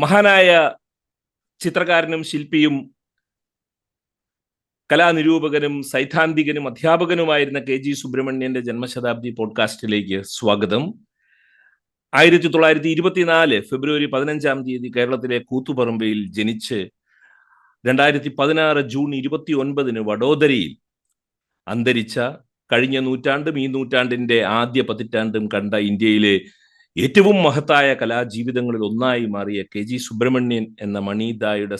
മഹാനായ ചിത്രകാരനും ശില്പിയും കലാനിരൂപകനും സൈദ്ധാന്തികനും അധ്യാപകനുമായിരുന്ന KG സുബ്രഹ്മണ്യന്റെ ജന്മശതാബ്ദി പോഡ്കാസ്റ്റിലേക്ക് സ്വാഗതം. 1924 ഫെബ്രുവരി 15 കേരളത്തിലെ കൂത്തുപറമ്പയിൽ ജനിച്ച് 2016 ജൂൺ 29 വഡോദരയിൽ അന്തരിച്ച, കഴിഞ്ഞ നൂറ്റാണ്ടും ഈ നൂറ്റാണ്ടിന്റെ ആദ്യ പതിറ്റാണ്ടും കണ്ട ഇന്ത്യയിലെ ഏറ്റവും മഹത്തായ കലാജീവിതങ്ങളിൽ ഒന്നായി മാറിയ KG സുബ്രഹ്മണ്യൻ എന്ന മണിദായുടെ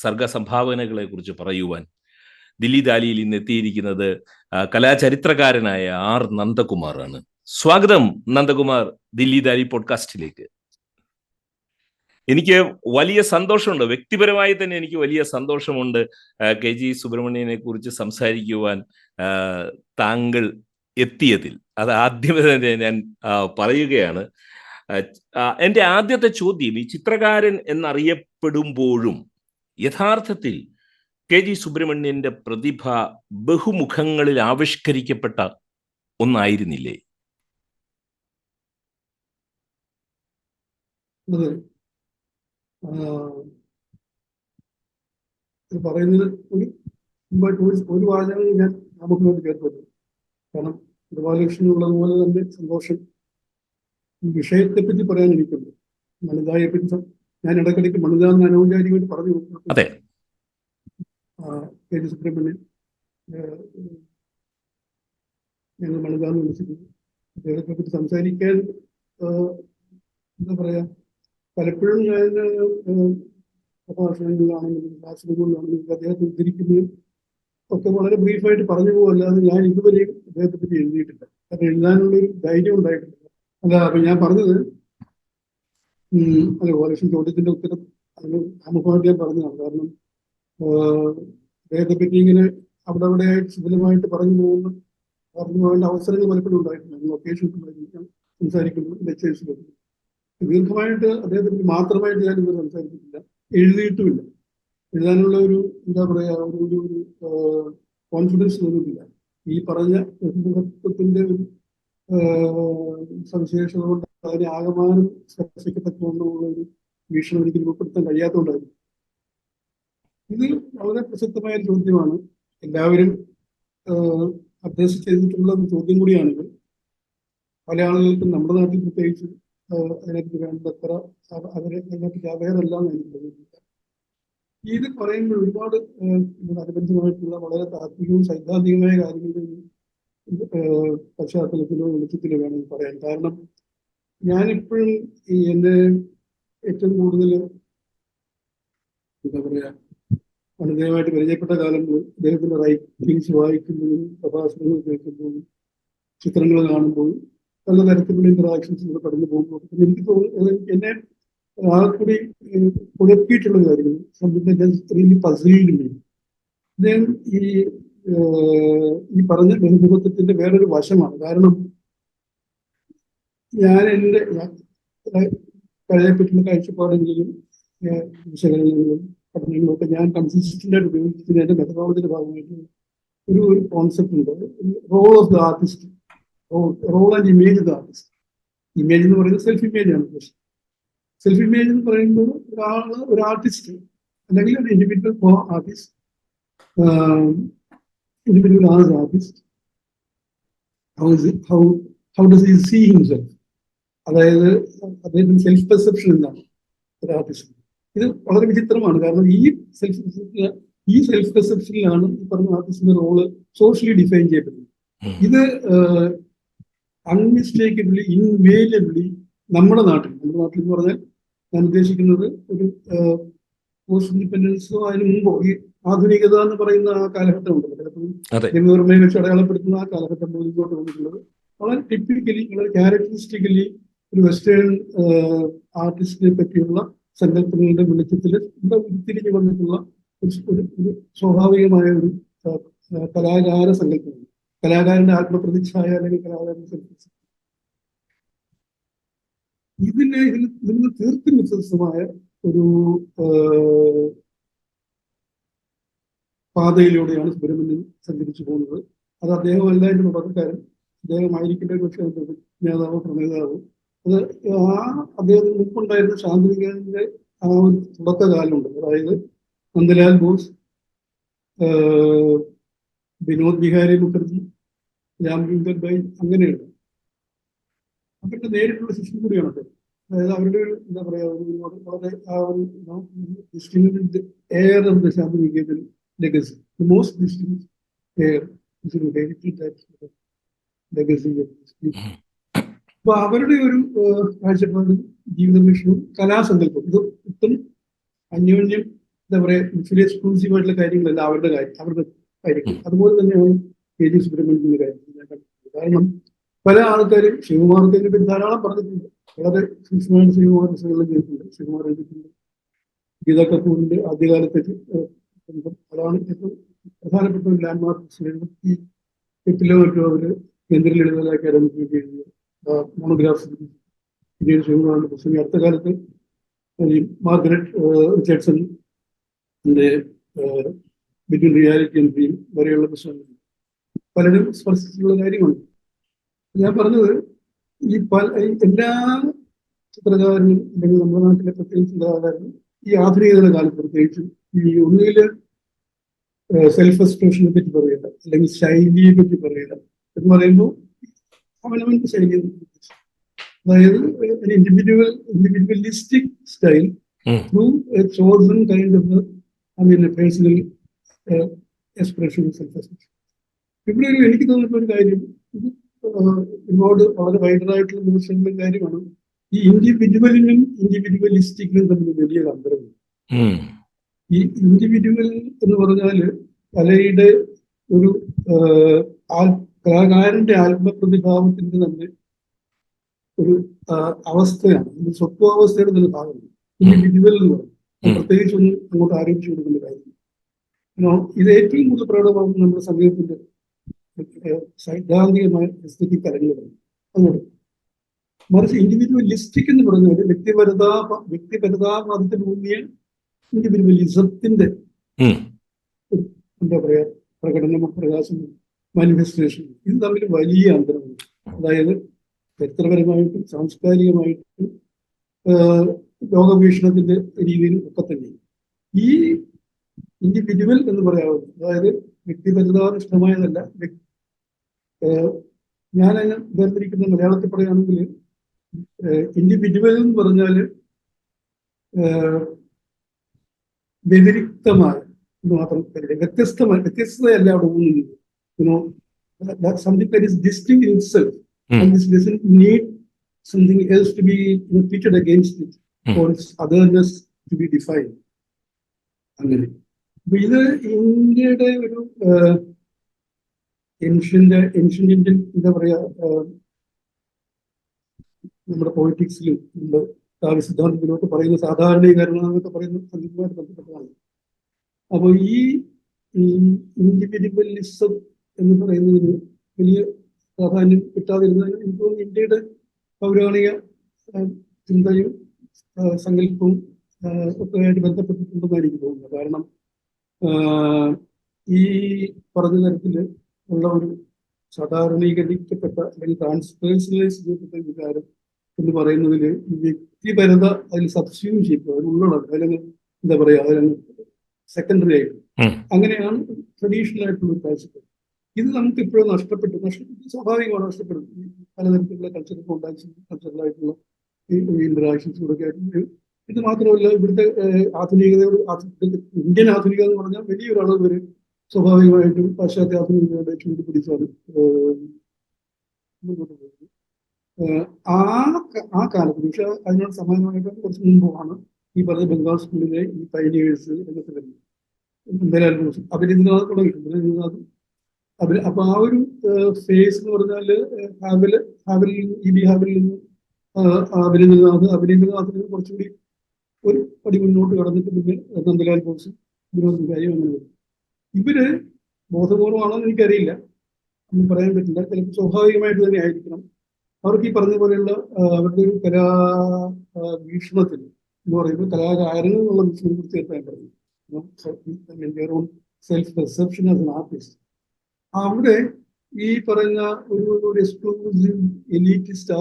സർഗസംഭാവനകളെ കുറിച്ച് പറയുവാൻ ദില്ലി ദാലിയിൽ ഇന്ന് എത്തിയിരിക്കുന്നത് കലാചരിത്രകാരനായ R നന്ദകുമാറാണ്. സ്വാഗതം നന്ദകുമാർ ദില്ലി ദാലി പോഡ്കാസ്റ്റിലേക്ക്. എനിക്ക് വലിയ സന്തോഷമുണ്ട്, വ്യക്തിപരമായി തന്നെ എനിക്ക് വലിയ സന്തോഷമുണ്ട് KG സുബ്രഹ്മണ്യനെ കുറിച്ച് സംസാരിക്കുവാൻ താങ്കൾ എത്തിയതിൽ. അത് ആദ്യമേ തന്നെ ഞാൻ പറയുകയാണ്. എൻ്റെ ആദ്യത്തെ ചോദ്യം, ഈ ചിത്രകാരൻ എന്നറിയപ്പെടുമ്പോഴും യഥാർത്ഥത്തിൽ KG സുബ്രഹ്മണ്യന്റെ പ്രതിഭ ബഹുമുഖങ്ങളിൽ ആവിഷ്കരിക്കപ്പെട്ട ഒന്നായിരുന്നില്ലേ? പറയുന്നത് ഒരു വാചകം ഞാൻ നമുക്ക് വേണ്ടി കേട്ടു. കാരണം ഗോപാലകൃഷ്ണൻ ഉള്ളതുപോലെ തന്നെ സന്തോഷം ഈ വിഷയത്തെപ്പറ്റി പറയാൻ എനിക്കുണ്ട്. മണിതായെ പറ്റി ഞാൻ ഇടയ്ക്കിടയ്ക്ക് മണിത എന്ന് അനൗചാരികമായിട്ട് പറഞ്ഞു അതെ. KG സുബ്രഹ്മണ്യൻ ഞങ്ങൾ മണിത എന്ന് വിളിച്ചിട്ടുണ്ട്. അദ്ദേഹത്തെ പറ്റി സംസാരിക്കാൻ എന്താ പറയാ, പലപ്പോഴും ഞാൻ പ്രഭാഷണങ്ങളിലാണെങ്കിലും ക്ലാസ്സുകളിലാണെങ്കിലും അദ്ദേഹത്തെ ഉദ്ധരിക്കുന്നതും ഒക്കെ വളരെ ബ്രീഫായിട്ട് പറഞ്ഞു പോകുമല്ലാതെ ഞാൻ ഇതുവരെയും അദ്ദേഹത്തെ പറ്റി എഴുതിയിട്ടില്ല. അത് എഴുതാനുള്ളൊരു ധൈര്യം ഉണ്ടായിട്ടില്ല. അല്ല, അപ്പൊ ഞാൻ പറഞ്ഞത് അല്ല, ഓലക്ഷൻ ചോദ്യത്തിന്റെ ഉത്തരം അതിന് ആമുഖമായിട്ട് ഞാൻ പറഞ്ഞതാണ്. കാരണം അദ്ദേഹത്തെ പറ്റി ഇങ്ങനെ അവിടെ ആയിട്ട് ശിഥിലമായിട്ട് പറഞ്ഞു പോകേണ്ട അവസരങ്ങൾ പലപ്പോഴും ഉണ്ടായിട്ടുണ്ട്. ലൊക്കേഷൻസ് ഉണ്ടായിരിക്കാം, സംസാരിക്കുന്നു, ലെക്ചേഴ്സിലും ദീർഘമായിട്ട് അദ്ദേഹത്തെ പറ്റി മാത്രമായിട്ട് ഞാൻ ഇവർ സംസാരിച്ചിട്ടില്ല, എഴുതിയിട്ടുമില്ല. എഴുതാനുള്ള ഒരു എന്താ പറയാ, ഒരു കോൺഫിഡൻസ് തോന്നുന്നില്ല. ഈ പറഞ്ഞ ബഹുമുഖത്വത്തിന്റെ ഒരു സവിശേഷത കൊണ്ട് അതിനെ ആകമാനം സ്പർശിക്കത്തക്കവണ്ണമുള്ള ഒരു വീക്ഷണം എനിക്ക് രൂപപ്പെടുത്താൻ കഴിയാത്തതുകൊണ്ടായിരുന്നു. ഇത് വളരെ പ്രസക്തമായ ഒരു ചോദ്യമാണ്. എല്ലാവരും അഡ്രസ് ചെയ്തിട്ടുള്ള ഒരു ചോദ്യം കൂടിയാണിത്. പല ആളുകൾക്കും നമ്മുടെ നാട്ടിൽ പ്രത്യേകിച്ച് അതിനകത്ത് വേണ്ടത്ര അതിനെപ്പറ്റി അവയറല്ല എന്ന് എനിക്ക് തോന്നുന്നില്ല. ഇത് പറയുമ്പോൾ ഒരുപാട് അനുബന്ധമായിട്ടുള്ള വളരെ താത്വികവും സൈദ്ധാന്തികമായ കാര്യങ്ങളുടെ പശ്ചാത്തലത്തിലോ വെളിച്ചത്തിലോ വേണമെങ്കിൽ പറയാൻ. കാരണം ഞാനിപ്പോഴും ഈ എന്നെ ഏറ്റവും കൂടുതൽ എന്താ പറയാ, മണിതയുമായിട്ട് പരിചയപ്പെട്ട കാലം അദ്ദേഹത്തിന്റെ റൈറ്റിങ്സ് വായിക്കുമ്പോഴും പ്രഭാഷണങ്ങൾ കേൾക്കുമ്പോഴും ചിത്രങ്ങൾ കാണുമ്പോഴും പലതരത്തിലുള്ള ഇന്ററാക്ഷൻസിലൂടെ കടന്നു പോകുമ്പോൾ എനിക്ക് തോന്നുന്നു എന്നെ ആൾക്കൂടി കുഴപ്പിയിട്ടുള്ള കാര്യങ്ങൾ അദ്ദേഹം ഈ പറഞ്ഞ ബഹുമുഖത്വത്തിന്റെ വേറൊരു വശമാണ്. കാരണം ഞാൻ എൻ്റെ കഴിയപ്പെട്ടുള്ള കാഴ്ചപ്പാടുകളിലും വിശകലനങ്ങളും പഠനങ്ങളും ഒക്കെ ഞാൻ കൺസിസ്റ്റന്റ് ആയിട്ട് ഉപയോഗിക്കുന്ന എൻ്റെ മെത്തഡോളജിയുടെ ഭാഗമായിട്ട് ഒരു കോൺസെപ്റ്റ് ഉണ്ട്, role of the artist, role and image of the artist. Image എന്ന് പറയുന്നത് സെൽഫ് ഇമേജ് ആണ്. പക്ഷേ സെൽഫ് ഇമേജ് എന്ന് പറയുമ്പോൾ ഒരു ആർട്ടിസ്റ്റ് അല്ലെങ്കിൽ ഒരു individual artist, individual as artist, how does he see himself, അതായത് അദ്ദേഹത്തിന്റെ സെൽഫ് പെർസെപ്ഷൻ എന്താണ് ഒരു ആർട്ടിസ്റ്റ്. ഇത് വളരെ വിചിത്രമാണ്. കാരണം ഈ സെൽഫ് പെർസെപ്ഷനിലാണ് ഈ പറഞ്ഞ ആർട്ടിസ്റ്റിന്റെ റോള് സോഷ്യലി ഡിഫൈൻ ചെയ്യപ്പെടുന്നത്. ഇത് അൺമിസ്റ്റേക്കബിളി ഇൻവേലിയബിളി നമ്മുടെ നാട്ടിൽ എന്ന് പറഞ്ഞാൽ ഞാൻ ഉദ്ദേശിക്കുന്നത് ഒരു പോസ്റ്റ് ഇൻഡിപെൻഡൻസോ അതിന് മുമ്പോ ഈ ആധുനികത എന്ന് പറയുന്ന ആ കാലഘട്ടം ഉണ്ടല്ലോ, ചിലപ്പോൾ ജന്മവർമ്മയെ വെച്ച് അടയാളപ്പെടുത്തുന്ന ആ കാലഘട്ടം മുന്നോട്ട് വന്നിട്ടുള്ളത് വളരെ ടിപ്പിക്കലി, വളരെ ക്യാരക്ടറിസ്റ്റിക്കലി ഒരു വെസ്റ്റേൺ ആർട്ടിസ്റ്റിനെ പറ്റിയുള്ള സങ്കല്പങ്ങളുടെ വെളിച്ചത്തിൽ ഉരുത്തിരിഞ്ഞു വന്നിട്ടുള്ള ഒരു സ്വാഭാവികമായ ഒരു കലാകാര സങ്കല്പമാണ്. കലാകാരന്റെ ആത്മപ്രതിച്ഛായ അല്ലെങ്കിൽ കലാകാരന്റെ സെൽഫ്. ഇതിൽ നിന്ന് തീർത്തും വ്യത്യസ്തമായ ഒരു പാതയിലൂടെയാണ് സുബ്രഹ്മണ്യൻ സഞ്ചരിച്ചു പോകുന്നത്. അത് അദ്ദേഹമല്ല എന്റെ തുടക്കക്കാരൻ, അദ്ദേഹമായിരിക്കേണ്ട ഒരു പക്ഷേ നേതാവോ പ്രണേതാവോ. അത് അദ്ദേഹത്തിന് മുമ്പുണ്ടായിരുന്ന ശാന്തിനികേതന്റെ ആ ഒരു തുടക്കകാലമുണ്ട്. അതായത് നന്ദലാൽ ബോസ്, വിനോദ് ബിഹാരി മുഖർജി, രാംകിങ്കർ ബൈ, അങ്ങനെയുണ്ട്. അവരുടെ നേരിട്ടുള്ള ശിക്ഷ കൂടിയാണ് അത്. അതായത് അവരുടെ ഒരു എന്താ പറയാ ഒരു വളരെ ആ ഒരു distinguished air of the Shantiniketan legacy, the most distinguished air legacy. അപ്പൊ അവരുടെ ഒരു കാഴ്ചപ്പാടും ജീവിത വീക്ഷണവും കലാസങ്കല്പം ഇത് ഒട്ടും അന്യോന്യം എന്താ പറയാ മുസ്ലിം എക്സ്ക്ലൂസീവ് ആയിട്ടുള്ള കാര്യങ്ങളല്ല അവരുടെ കാര്യം. അതുപോലെ തന്നെയാണ് KG സുബ്രഹ്മണ്യത്തിന്റെ കാര്യം. കാരണം പല ആൾക്കാരും ശിവകുമാർക്ക് അതിനെ പറ്റി ധാരാളം പറഞ്ഞിട്ടുണ്ട്. വളരെ സൂക്ഷ്മമായിട്ട് ശിവകുമാർ പുസ്തകങ്ങളും ചെയ്തിട്ടുണ്ട്. ശിവകുമാർ എഴുതിയിട്ടുണ്ട്. ഗീത കപൂറിന്റെ ആദ്യകാലത്തേക്ക് അതാണ് ഏറ്റവും പ്രധാനപ്പെട്ട ഒരു ലാൻഡ് മാർക്ക്. 78 മറ്റോ അവര് കേന്ദ്ര ലളിത അക്കാദമിക്ക് വേണ്ടി എഴുതിയ മോണോഗ്രാഫ്സ് പിന്നീട് ശിവകുമാറിന്റെ പുസ്തകം. അടുത്ത കാലത്ത് ഈ മാർഗരറ്റ് റിച്ചർഡ്സന്റെ ബിറ്റ്വീൻ റിയാലിറ്റി ആൻഡ് ഡ്രീം വരെയുള്ള പുസ്തകങ്ങൾ പലരും സ്പർശിച്ചിട്ടുള്ള കാര്യമാണ്. ഞാൻ പറഞ്ഞത് ഈ എല്ലാ ചിത്രകാരനും അല്ലെങ്കിൽ നമ്മുടെ നാട്ടിലെ പ്രത്യേകിച്ച് ചിത്രകാരനും ഈ ആധുനികതയുടെ കാലത്ത് പ്രത്യേകിച്ചും ഈ ഒന്നുകില് സെൽഫ് എക്സ്പ്രഷനെ പറ്റി പറയുക അല്ലെങ്കിൽ ശൈലിയെ പറ്റി പറയുക എന്ന് പറയുമ്പോൾ അവനവന്റെ ശൈലി, അതായത് ഒരു individualistic style through A chosen kind of personal expression, self expression. ഇവിടെ എനിക്ക് തോന്നിയിട്ടുള്ള ഒരു കാര്യം, ഇത് ഒരുപാട് വളരെ വൈഡറായിട്ടുള്ള വിമർശനങ്ങളുടെ കാര്യമാണ്. ഈ ഇൻഡിവിജ്വലിനും ഇൻഡിവിജ്വലിസ്റ്റിക്കിനും തമ്മിൽ വലിയ അന്തരമുണ്ട്. ഈ ഇൻഡിവിജ്വൽ എന്ന് പറഞ്ഞാല് കലയുടെ ഒരു കലാകാരന്റെ ആത്മപ്രതിഭാവത്തിന്റെ തന്നെ ഒരു അവസ്ഥയാണ്, സ്വത്വാവസ്ഥയുടെ തന്നെ ഭാഗമാണ് ഇൻഡിവിജ്വൽ എന്ന് പറയുന്നത്. പ്രത്യേകിച്ചൊന്നും അങ്ങോട്ട് ആരോപിച്ചു കൊടുക്കുന്ന കാര്യം. ഇത് ഏറ്റവും കൂടുതൽ പ്രകടമാകുന്ന നമ്മുടെ സംഗീതത്തിന്റെ സൈദ്ധാന്തികമായ എസ്തെറ്റിക് തലങ്ങളാണ്. അതുകൊണ്ട് മറിച്ച് ഇൻഡിവിജ്വലിസ്റ്റിക് എന്ന് പറഞ്ഞാൽ വ്യക്തിപരതാവാദത്തിലൂന്നിയ ഇൻഡിവിജ്വലിസത്തിന്റെ എന്താ പറയാ പ്രകടനമോ പ്രകാശമോ മാനിഫെസ്റ്റേഷൻ, ഇത് തമ്മിൽ വലിയ അന്തരമുണ്ട്. അതായത് ചരിത്രപരമായിട്ടും സാംസ്കാരികമായിട്ടും ലോകവീക്ഷണത്തിന്റെ രീതിയിലും ഒക്കെ തന്നെ ഈ ഇൻഡിവിജ്വൽ എന്ന് പറയാവുന്നത്, അതായത് വ്യക്തിപരതാനിഷ്ഠമായതല്ല. ഞാനതിനെ വേർതിരിക്കുന്ന മലയാളത്തിൽ പറയുകയാണെങ്കിൽ ഇൻഡിവിജ്വൽ എന്ന് പറഞ്ഞാല് വ്യതിരിക്തമായ എന്ന് മാത്രം കരുതുക. വ്യത്യസ്തതയല്ല അവിടെ ഊന്നുന്നത്. Something that is distinct in itself, and this doesn't need something else to be pitted against it for its otherness to be defined. അങ്ങനെ അപ്പൊ ഇത് ഇന്ത്യയുടെ ഒരു ഏൻഷ്യന്റ് ഇന്ത്യൻ എന്താ പറയാ നമ്മുടെ പൊളിറ്റിക്സിലും നമ്മുടെ കാവ്യ സിദ്ധാന്തത്തിലൊക്കെ പറയുന്ന സാധാരണീകരണം എന്നൊക്കെ പറയുന്ന സംഗീതവുമായിട്ട് ബന്ധപ്പെട്ടതാണ്. അപ്പൊ ഈ ഇൻഡിവിജ്വലിസം എന്ന് പറയുന്നതിന് വലിയ പ്രാധാന്യം കിട്ടാതിരുന്നതിന് എനിക്ക് തോന്നുന്നു ഇന്ത്യയുടെ പൗരാണിക ചിന്തയും സങ്കല്പവും ഒക്കെ ആയിട്ട് ബന്ധപ്പെട്ടിട്ടുണ്ടെന്ന് എനിക്ക് തോന്നുന്നത്. കാരണം ഈ പറഞ്ഞ തരത്തില് ഉള്ള ഒരു സാധാരണീകരിക്കപ്പെട്ട അല്ലെങ്കിൽ ട്രാൻസ്പേഴ്സണലൈസ് ചെയ്യപ്പെട്ട വികാരം എന്ന് പറയുന്നതിൽ ഈ വ്യക്തിപരത അതിൽ സബ്സ്യൂം ചെയ്യപ്പെടും, അതിനുള്ളതാണ്, അതിലങ്ങ് എന്താ പറയാ, അതിലങ്ങ് സെക്കൻഡറി ആയിട്ട്. അങ്ങനെയാണ് ട്രഡീഷണൽ ആയിട്ടുള്ള ഒരു കാഴ്ചപ്പാട്. ഇത് നമുക്ക് ഇപ്പോഴും നഷ്ടപ്പെട്ടു സ്വാഭാവികമാണ്, നഷ്ടപ്പെടും. പലതരത്തിലുള്ള കൾച്ചറൽ കോണ്ടാക്ട്സും കൾച്ചറലായിട്ടുള്ള ഇന്ററാക്ഷൻസും ഒക്കെ ആയിട്ട്. ഇത് മാത്രമല്ല ഇവിടുത്തെ ആധുനികതയോട് ഇന്ത്യൻ ആധുനികത എന്ന് പറഞ്ഞാൽ വലിയൊരളവ് വരെ സ്വാഭാവികമായിട്ടും പാശ്ചാത്യ ആധുനികതയുടെ ചൂടുപിടിച്ചാണ് മുന്നോട്ട് പോകുന്നത്. ആ കാലത്ത് പക്ഷെ അതിനോട് സമാനമായിട്ട് കുറച്ച് മുമ്പുമാണ് ഈ പറഞ്ഞ ബംഗാൾ സ്കൂളിലെ ഈ പൈനിയേഴ്സ് എന്നൊക്കെ വരുന്നത്. നന്ദലാൽ ബോസ് അഭിനന്ദനാഥ് തുടങ്ങിയിട്ടുണ്ട്. അപ്പൊ ആ ഒരു ഫേസ് എന്ന് പറഞ്ഞാല് ഹാവലിൽ നിന്ന് അഭിനന്ദനാഥിൽ നിന്ന് കുറച്ചുകൂടി ഒരു പടി മുന്നോട്ട് കടന്നിട്ട് പിന്നെ നന്ദലാൽ ബോസും വിനോദ് ബിഹാരിയും അങ്ങനെ വരും. ഇവര് ബോധപൂർവമാണോന്ന് എനിക്കറിയില്ല, ഒന്നും പറയാൻ പറ്റില്ല. ചിലപ്പോൾ സ്വാഭാവികമായിട്ട് തന്നെ ആയിരിക്കണം. അവർക്ക് ഈ പറഞ്ഞ പോലെയുള്ള അവരുടെ ഒരു കലാ വീക്ഷണത്തിൽ എന്ന് പറയുമ്പോൾ കലാകാരൻ എന്നുള്ള വീക്ഷണം തീർച്ചയായിട്ടും പറയുന്നു. Self perception as an artist. അവിടെ ഈ പറയുന്ന ഒരു എക്സ്ക്ലൂസീവ് എലീറ്റിസ്റ്റ്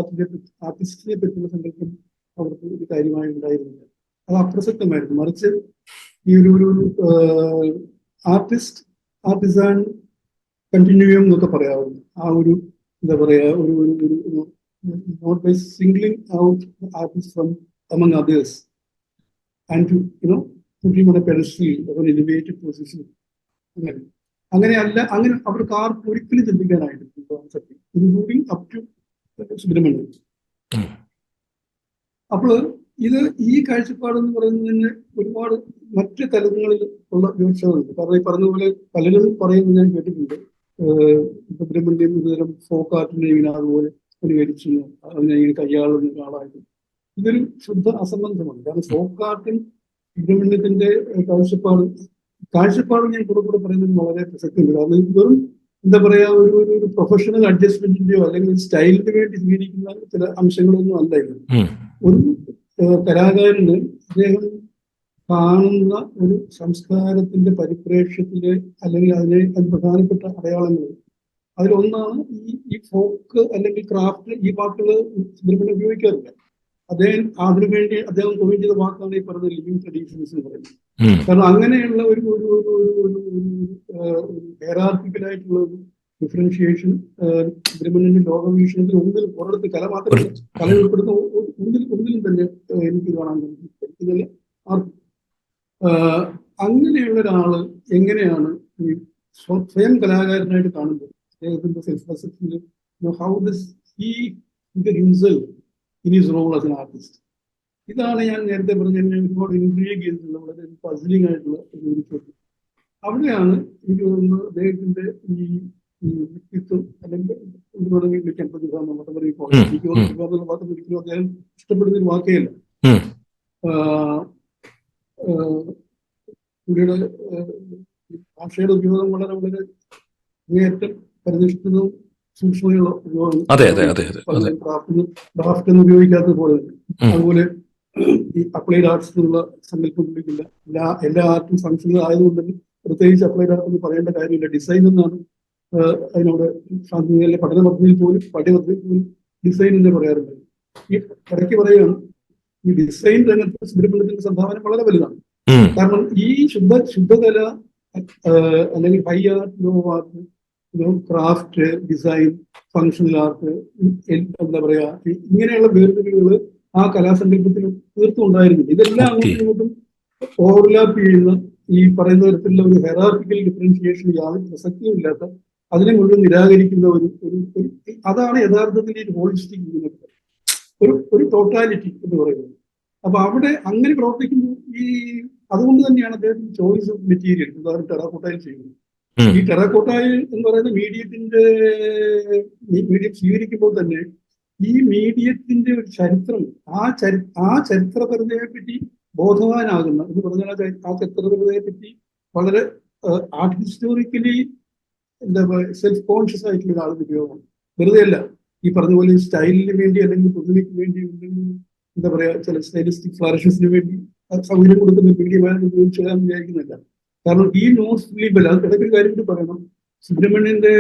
ആർട്ടിസ്റ്റിനെ പറ്റിയുള്ള സങ്കല്പം അവർക്ക് ഒരു കാര്യമായി ഉണ്ടായിരുന്നില്ല. അത് അപ്രസക്തമായിരുന്നു. മറിച്ച് ഈ ഒരു ആർട്ടിസാൻ കണ്ടിന്യൂയം എന്നൊക്കെ പറയാവുന്നു. ആ ഒരു എന്താ പറയാ, ഒരു not by singling out artist from among others and to put him on a pedestal or an elevated position. അങ്ങനെ അവർക്ക് ആർക്കും ഒരിക്കലും ചിന്തിക്കാനായിട്ടില്ല concept, including up to Subramanyan. അപ്പോൾ ഈ കാഴ്ചപ്പാടെന്ന് പറയുന്നതിന് ഒരുപാട് മറ്റ് തലങ്ങളിൽ ഉള്ള വിമർശനമുണ്ട്. കാരണം ഈ പറഞ്ഞ പോലെ പലരും പറയുന്നത് ഞാൻ കേട്ടിട്ടുണ്ട്, സുബ്രഹ്മണ്യം ഇതുതരം ഫോക്ക് ആർട്ടിനെ ഇങ്ങനെ അതുപോലെ പരിഹരിച്ചു, അതിനെ ഇങ്ങനെ കൈയാളുന്ന ആളായിട്ട്. ഇതൊരു ശുദ്ധ അസംബന്ധമാണ്. കാരണം ഫോക്ക് ആർട്ടും സുബ്രഹ്മണ്യത്തിന്റെ കാഴ്ചപ്പാട് ഞാൻ കൂടെ പറയുന്നത് വളരെ പ്രസക്തിയുണ്ട്. കാരണം വെറും എന്താ പറയാ, ഒരു പ്രൊഫഷണൽ അഡ്ജസ്റ്റ്മെന്റിന്റെയോ അല്ലെങ്കിൽ സ്റ്റൈലിന് വേണ്ടി സ്വീകരിക്കുന്ന ചില അംശങ്ങളൊന്നും അല്ല ഇത്. ഒരു കലാകാരന് അദ്ദേഹം കാണുന്ന ഒരു സംസ്കാരത്തിന്റെ പരിപ്രേക്ഷ്യത്തില് അല്ലെങ്കിൽ അത് പ്രധാനപ്പെട്ട അടയാളങ്ങൾ, അതിലൊന്നാണ് ഈ ഫോക്ക് അല്ലെങ്കിൽ ക്രാഫ്റ്റ്. ഈ വാക്കുകൾ സുബ്രഹ്മണ്യം ഉപയോഗിക്കാറില്ല. അതിനുവേണ്ടി അദ്ദേഹം കോയിൻ ചെയ്ത വാക്കാണ് ഈ പറഞ്ഞ ലിവിങ് ട്രഡീഷൻസ് എന്ന് പറയുന്നത്. കാരണം അങ്ങനെയുള്ള ഒരു ഹെറാർക്കിക്കലായിട്ടുള്ള ഒരു ഡിഫറൻഷിയേഷൻ സുബ്രഹ്മണ്യന്റെ ലോകവീക്ഷണത്തിൽ ഒരിടത്ത് കല മാത്രമല്ല, കല ഉൾപ്പെടുന്ന ഒന്നിലും തന്നെ എനിക്ക് കാണാൻ കഴിയും. അങ്ങനെയുള്ള ഒരാള് എങ്ങനെയാണ് ഈ സ്വയം കലാകാരനായിട്ട് കാണുന്നത്, അദ്ദേഹത്തിന്റെ സെൽഫ് പെർസെപ്ഷനിൽ how does he himself in his role as an artist. ഇതാണ് ഞാൻ നേരത്തെ പറഞ്ഞ ഒരുപാട് ഇൻട്രീഗ് ചെയ്തിട്ടുള്ള വളരെ പസിലിംഗ് ആയിട്ടുള്ള ഒരു ചോദ്യം. അവിടെയാണ് എനിക്ക് തോന്നുന്നത് അദ്ദേഹത്തിന്റെ ഈ വ്യക്തിത്വം അല്ലെങ്കിൽ വേണമെങ്കിൽ വിളിക്കാൻ പ്രതിഭ നമ്മുടെ പറയുമ്പോൾ എനിക്ക് പ്രതിഭ വാക്ക് ഒരിക്കലും അദ്ദേഹം ഇഷ്ടപ്പെടുന്ന ഒരു വാക്കേയല്ല. പുള്ളിയുടെ ഭാഷയുടെ ഉപയോഗം വളരെ വളരെ അങ്ങേയറ്റം പരിനിഷ്ഠിതവും സൂക്ഷ്മതയുള്ള ഉപയോഗം. ക്രാഫ്റ്റ് എന്ന് ഉപയോഗിക്കാത്തത് പോലെ തന്നെ. അതുപോലെ ഈ അപ്ലൈഡ് ആർട്സ് എന്നുള്ള സങ്കല്പം ഉപയോഗിക്കില്ല. എല്ലാ ആർട്ടും ഫങ്ഷണൽ ആയതുകൊണ്ട് പ്രത്യേകിച്ച് അപ്ലൈഡ് ആർട്ട് എന്ന് പറയേണ്ട കാര്യമില്ല. ഡിസൈൻ എന്നാണ് അതിനോട് ശാന്തിയിലെ പഠന പദ്ധതിയിൽ പോലും പാഠ്യപദ്ധതിയിൽ പോലും ഡിസൈൻ എന്ന് പറയാറുണ്ട്. ഈ ഇടയ്ക്ക് പറയുകയാണ്, ഈ ഡിസൈൻ രംഗത്ത് സുബ്രഹ്മണ്യത്തിന്റെ സംഭാവന വളരെ വലുതാണ്. കാരണം ഈ ശുദ്ധകല അല്ലെങ്കിൽ high art, low art, craft, design, functional art, എന്താ പറയാ, ഇങ്ങനെയുള്ള വേർതിരിവുകൾ ആ കലാസങ്കല്പത്തിൽ തീർത്തും ഉണ്ടായിരുന്നില്ല. ഇതെല്ലാം അങ്ങോട്ടും ഇങ്ങോട്ടും ഓവർലാപ്പ് ചെയ്യുന്ന ഈ പറയുന്ന തരത്തിലുള്ള ഒരു ഹെറാർക്കിക്കൽ ഡിഫറൻഷിയേഷൻ യാതൊരു പ്രസക്തിയും ഇല്ലാത്ത, അതിനെ മുഴുവൻ നിരാകരിക്കുന്ന അതാണ് യഥാർത്ഥത്തിൽ ഈ ഹോളിസ്റ്റിക് ഒരു ടോട്ടാലിറ്റി എന്ന് പറയുന്നത്. അപ്പൊ അവിടെ അങ്ങനെ പ്രവർത്തിക്കുമ്പോൾ അതുകൊണ്ട് തന്നെയാണ് അദ്ദേഹത്തിന് ചോയ്സ് ഓഫ് മെറ്റീരിയൽ ഉദാഹരണം ടെറാക്കോട്ടയിൽ ചെയ്യുന്നത്. ഈ ടെറാക്കോട്ടയിൽ എന്ന് പറയുന്ന മീഡിയം സ്വീകരിക്കുമ്പോൾ തന്നെ ഈ മീഡിയത്തിന്റെ ഒരു ചരിത്രം, ആ ചരിത്രപരതയെ പറ്റി ബോധവാനാകുന്ന എന്ന് പറഞ്ഞാൽ ആ ചരിത്രപരതയെ പറ്റി വളരെ ആർട്ട് ഹിസ്റ്റോറിക്കലി എന്താ പറയുക സെൽഫ് കോൺഷ്യസ് ആയിട്ടുള്ള ഒരാളുടെ ഉപയോഗമാണ്. വെറുതെ അല്ല ഈ പറഞ്ഞ പോലെ സ്റ്റൈലിന് വേണ്ടി അല്ലെങ്കിൽ പുതുമയ്ക്ക് വേണ്ടി എന്താ പറയാ ചില സ്റ്റൈലിസ്റ്റിക് ഫ്ലറിഷസിന് വേണ്ടി സൗകര്യം കൊടുക്കുന്ന മീഡിയമാണെന്ന് ഉപയോഗിച്ചാൽ വിചാരിക്കുന്നില്ല. കാരണം ഈ നോസ് ഫുള്ളി ബെൽ. അത് ഇടയ്ക്കൊരു കാര്യം കൂടി പറയണം, സുബ്രഹ്മണ്യന്റെ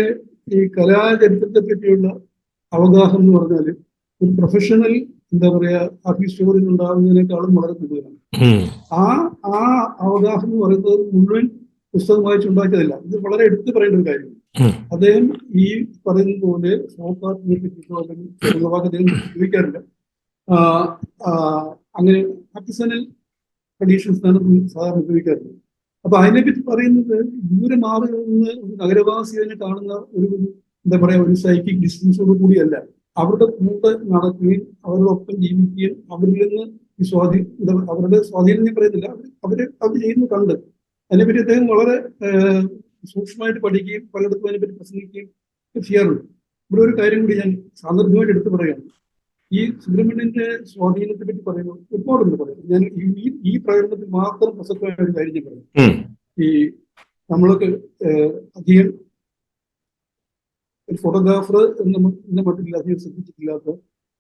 ഈ കലാചരിത്രത്തെ പറ്റിയുള്ള അവഗാഹം എന്ന് പറഞ്ഞാൽ ഒരു പ്രൊഫഷണൽ എന്താ പറയാ ആർട്ട് ഹിസ്റ്റോറിയൻ ഉണ്ടാകുന്നതിനേക്കാളും വളരെ കൂടുതലാണ്. ആ അവഗാഹം എന്ന് പറയുന്നത് മുഴുവൻ പുസ്തകം വായിച്ചുണ്ടാക്കിയതല്ല. ഇത് വളരെ എടുത്തു പറയേണ്ട ഒരു കാര്യമാണ്. അദ്ദേഹം ഈ പറയുന്ന പോലെ ഫോക്ക് ആർട്ടിനെ പറ്റിയിട്ടോ അല്ലെങ്കിൽ അദ്ദേഹം ഉപയോഗിക്കാറില്ല. അങ്ങനെ ആർട്ടിസണൽ ട്രഡീഷൻസ് ആണ് സാധാരണ ഉപയോഗിക്കാറുള്ളത്. അപ്പൊ അതിനെപ്പറ്റി പറയുന്നത് ദൂരെ മാറി നിന്ന് നഗരവാസി അതിനെ കാണുന്ന ഒരു എന്താ പറയാ ഒരു സൈക്കിക് ഡിസ്റ്റൻസോട് കൂടിയല്ല, അവരുടെ കൂടെ നടക്കുകയും അവരോടൊപ്പം ജീവിക്കുകയും അവരിൽ നിന്ന് അവരുടെ സ്വാധീനം ഞാൻ പറയുന്നില്ല, അവർ ചെയ്യുന്നത് കണ്ട് അതിനെപ്പറ്റി അദ്ദേഹം വളരെ സൂക്ഷ്മമായിട്ട് പഠിക്കുകയും പലയിടത്തും അതിനെപ്പറ്റി പ്രസംഗിക്കുകയും ചെയ്യാറുണ്ട്. ഇവിടെ ഒരു കാര്യം കൂടി ഞാൻ സാന്ദർഭികമായിട്ട് എടുത്തു പറയുകയാണ്. ഈ സുബ്രഹ്മണ്യന്റെ സ്വാധീനത്തെ പറ്റി പറയുമ്പോൾ ഒരുപാടുണ്ട് പറയാം. ഞാൻ ഈ പ്രകടനത്തിൽ മാത്രം പ്രസക്തമായ ഒരു കാര്യം ഞാൻ പറയും. ഈ നമ്മളൊക്കെ അധികം ഒരു ഫോട്ടോഗ്രാഫർ എന്ന മട്ടിൽ അധികം ശ്രദ്ധിച്ചിട്ടില്ലാത്ത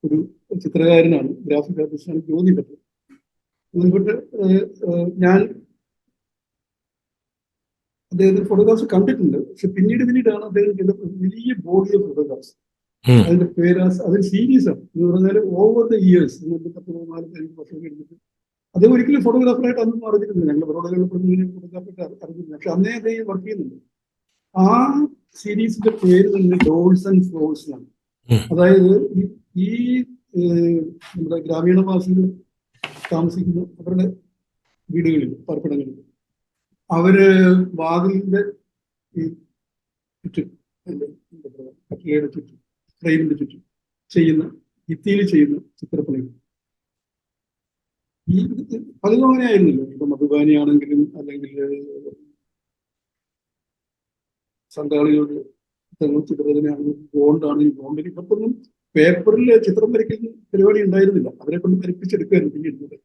ഒരു ചിത്രകാരനാണ്, ഗ്രാഫിക് ആർട്ടിസ്റ്റാണ് ജ്യോതി ഭട്ട്. ഞാൻ അദ്ദേഹത്തിന്റെ ഫോട്ടോഗ്രാഫ്സ് കണ്ടിട്ടുണ്ട്. പക്ഷെ പിന്നീടാണ് അദ്ദേഹം ചെയ്ത വലിയ ബോഡി ഓഫ് ഫോട്ടോഗ്രാഫ്സ്. അതിന്റെ പേര് അതിൽ സീരീസ് ആണ് എന്ന് പറഞ്ഞാൽ ഓവർ ദ ഇയേഴ്സ് 10-14 വർഷം എടുത്തിട്ട് അദ്ദേഹം ഒരിക്കലും ഫോട്ടോഗ്രാഫറായിട്ട് അതൊന്നും അറിഞ്ഞിരുന്നില്ല. ഞങ്ങൾ ഫോട്ടോഗ്രാഫറായിട്ട് അറിഞ്ഞിരുന്നു. പക്ഷെ അന്നേ അദ്ദേഹം വർക്ക് ചെയ്യുന്നുണ്ട്. ആ സീരീസിന്റെ പേര് തന്നെ ഡോൾസ് ആൻഡ് ഫ്ലോഴ്സ് ആണ്. അതായത് ഈ നമ്മുടെ ഗ്രാമീണവാസികൾ താമസിക്കുന്ന അവരുടെ വീടുകളിൽ, പാർപ്പിടങ്ങളിൽ അവര് വാതിലിന്റെ ഈ ചുറ്റും, കട്ടിലയുടെ ചുറ്റും, ഫ്രെയിമിന്റെ ചുറ്റും ചെയ്യുന്ന, ഭിത്തിയിൽ ചെയ്യുന്ന ചിത്രപ്പണികൾ ഈ പലതും അങ്ങനെ ആയിരുന്നില്ല. ഇപ്പൊ മധുബാനി ആണെങ്കിലും അല്ലെങ്കിൽ സന്താളികളുടെ ചിത്രരചനയാണെങ്കിലും ബോണ്ടാണെങ്കിലും ബോണ്ടിന് ഇപ്പൊന്നും പേപ്പറിൽ ചിത്രം വരയ്ക്കുന്ന പരിപാടി ഉണ്ടായിരുന്നില്ല. അവരെ കൊണ്ട് വരപ്പിച്ചെടുക്കുകയായിരുന്നു പിന്നീട്.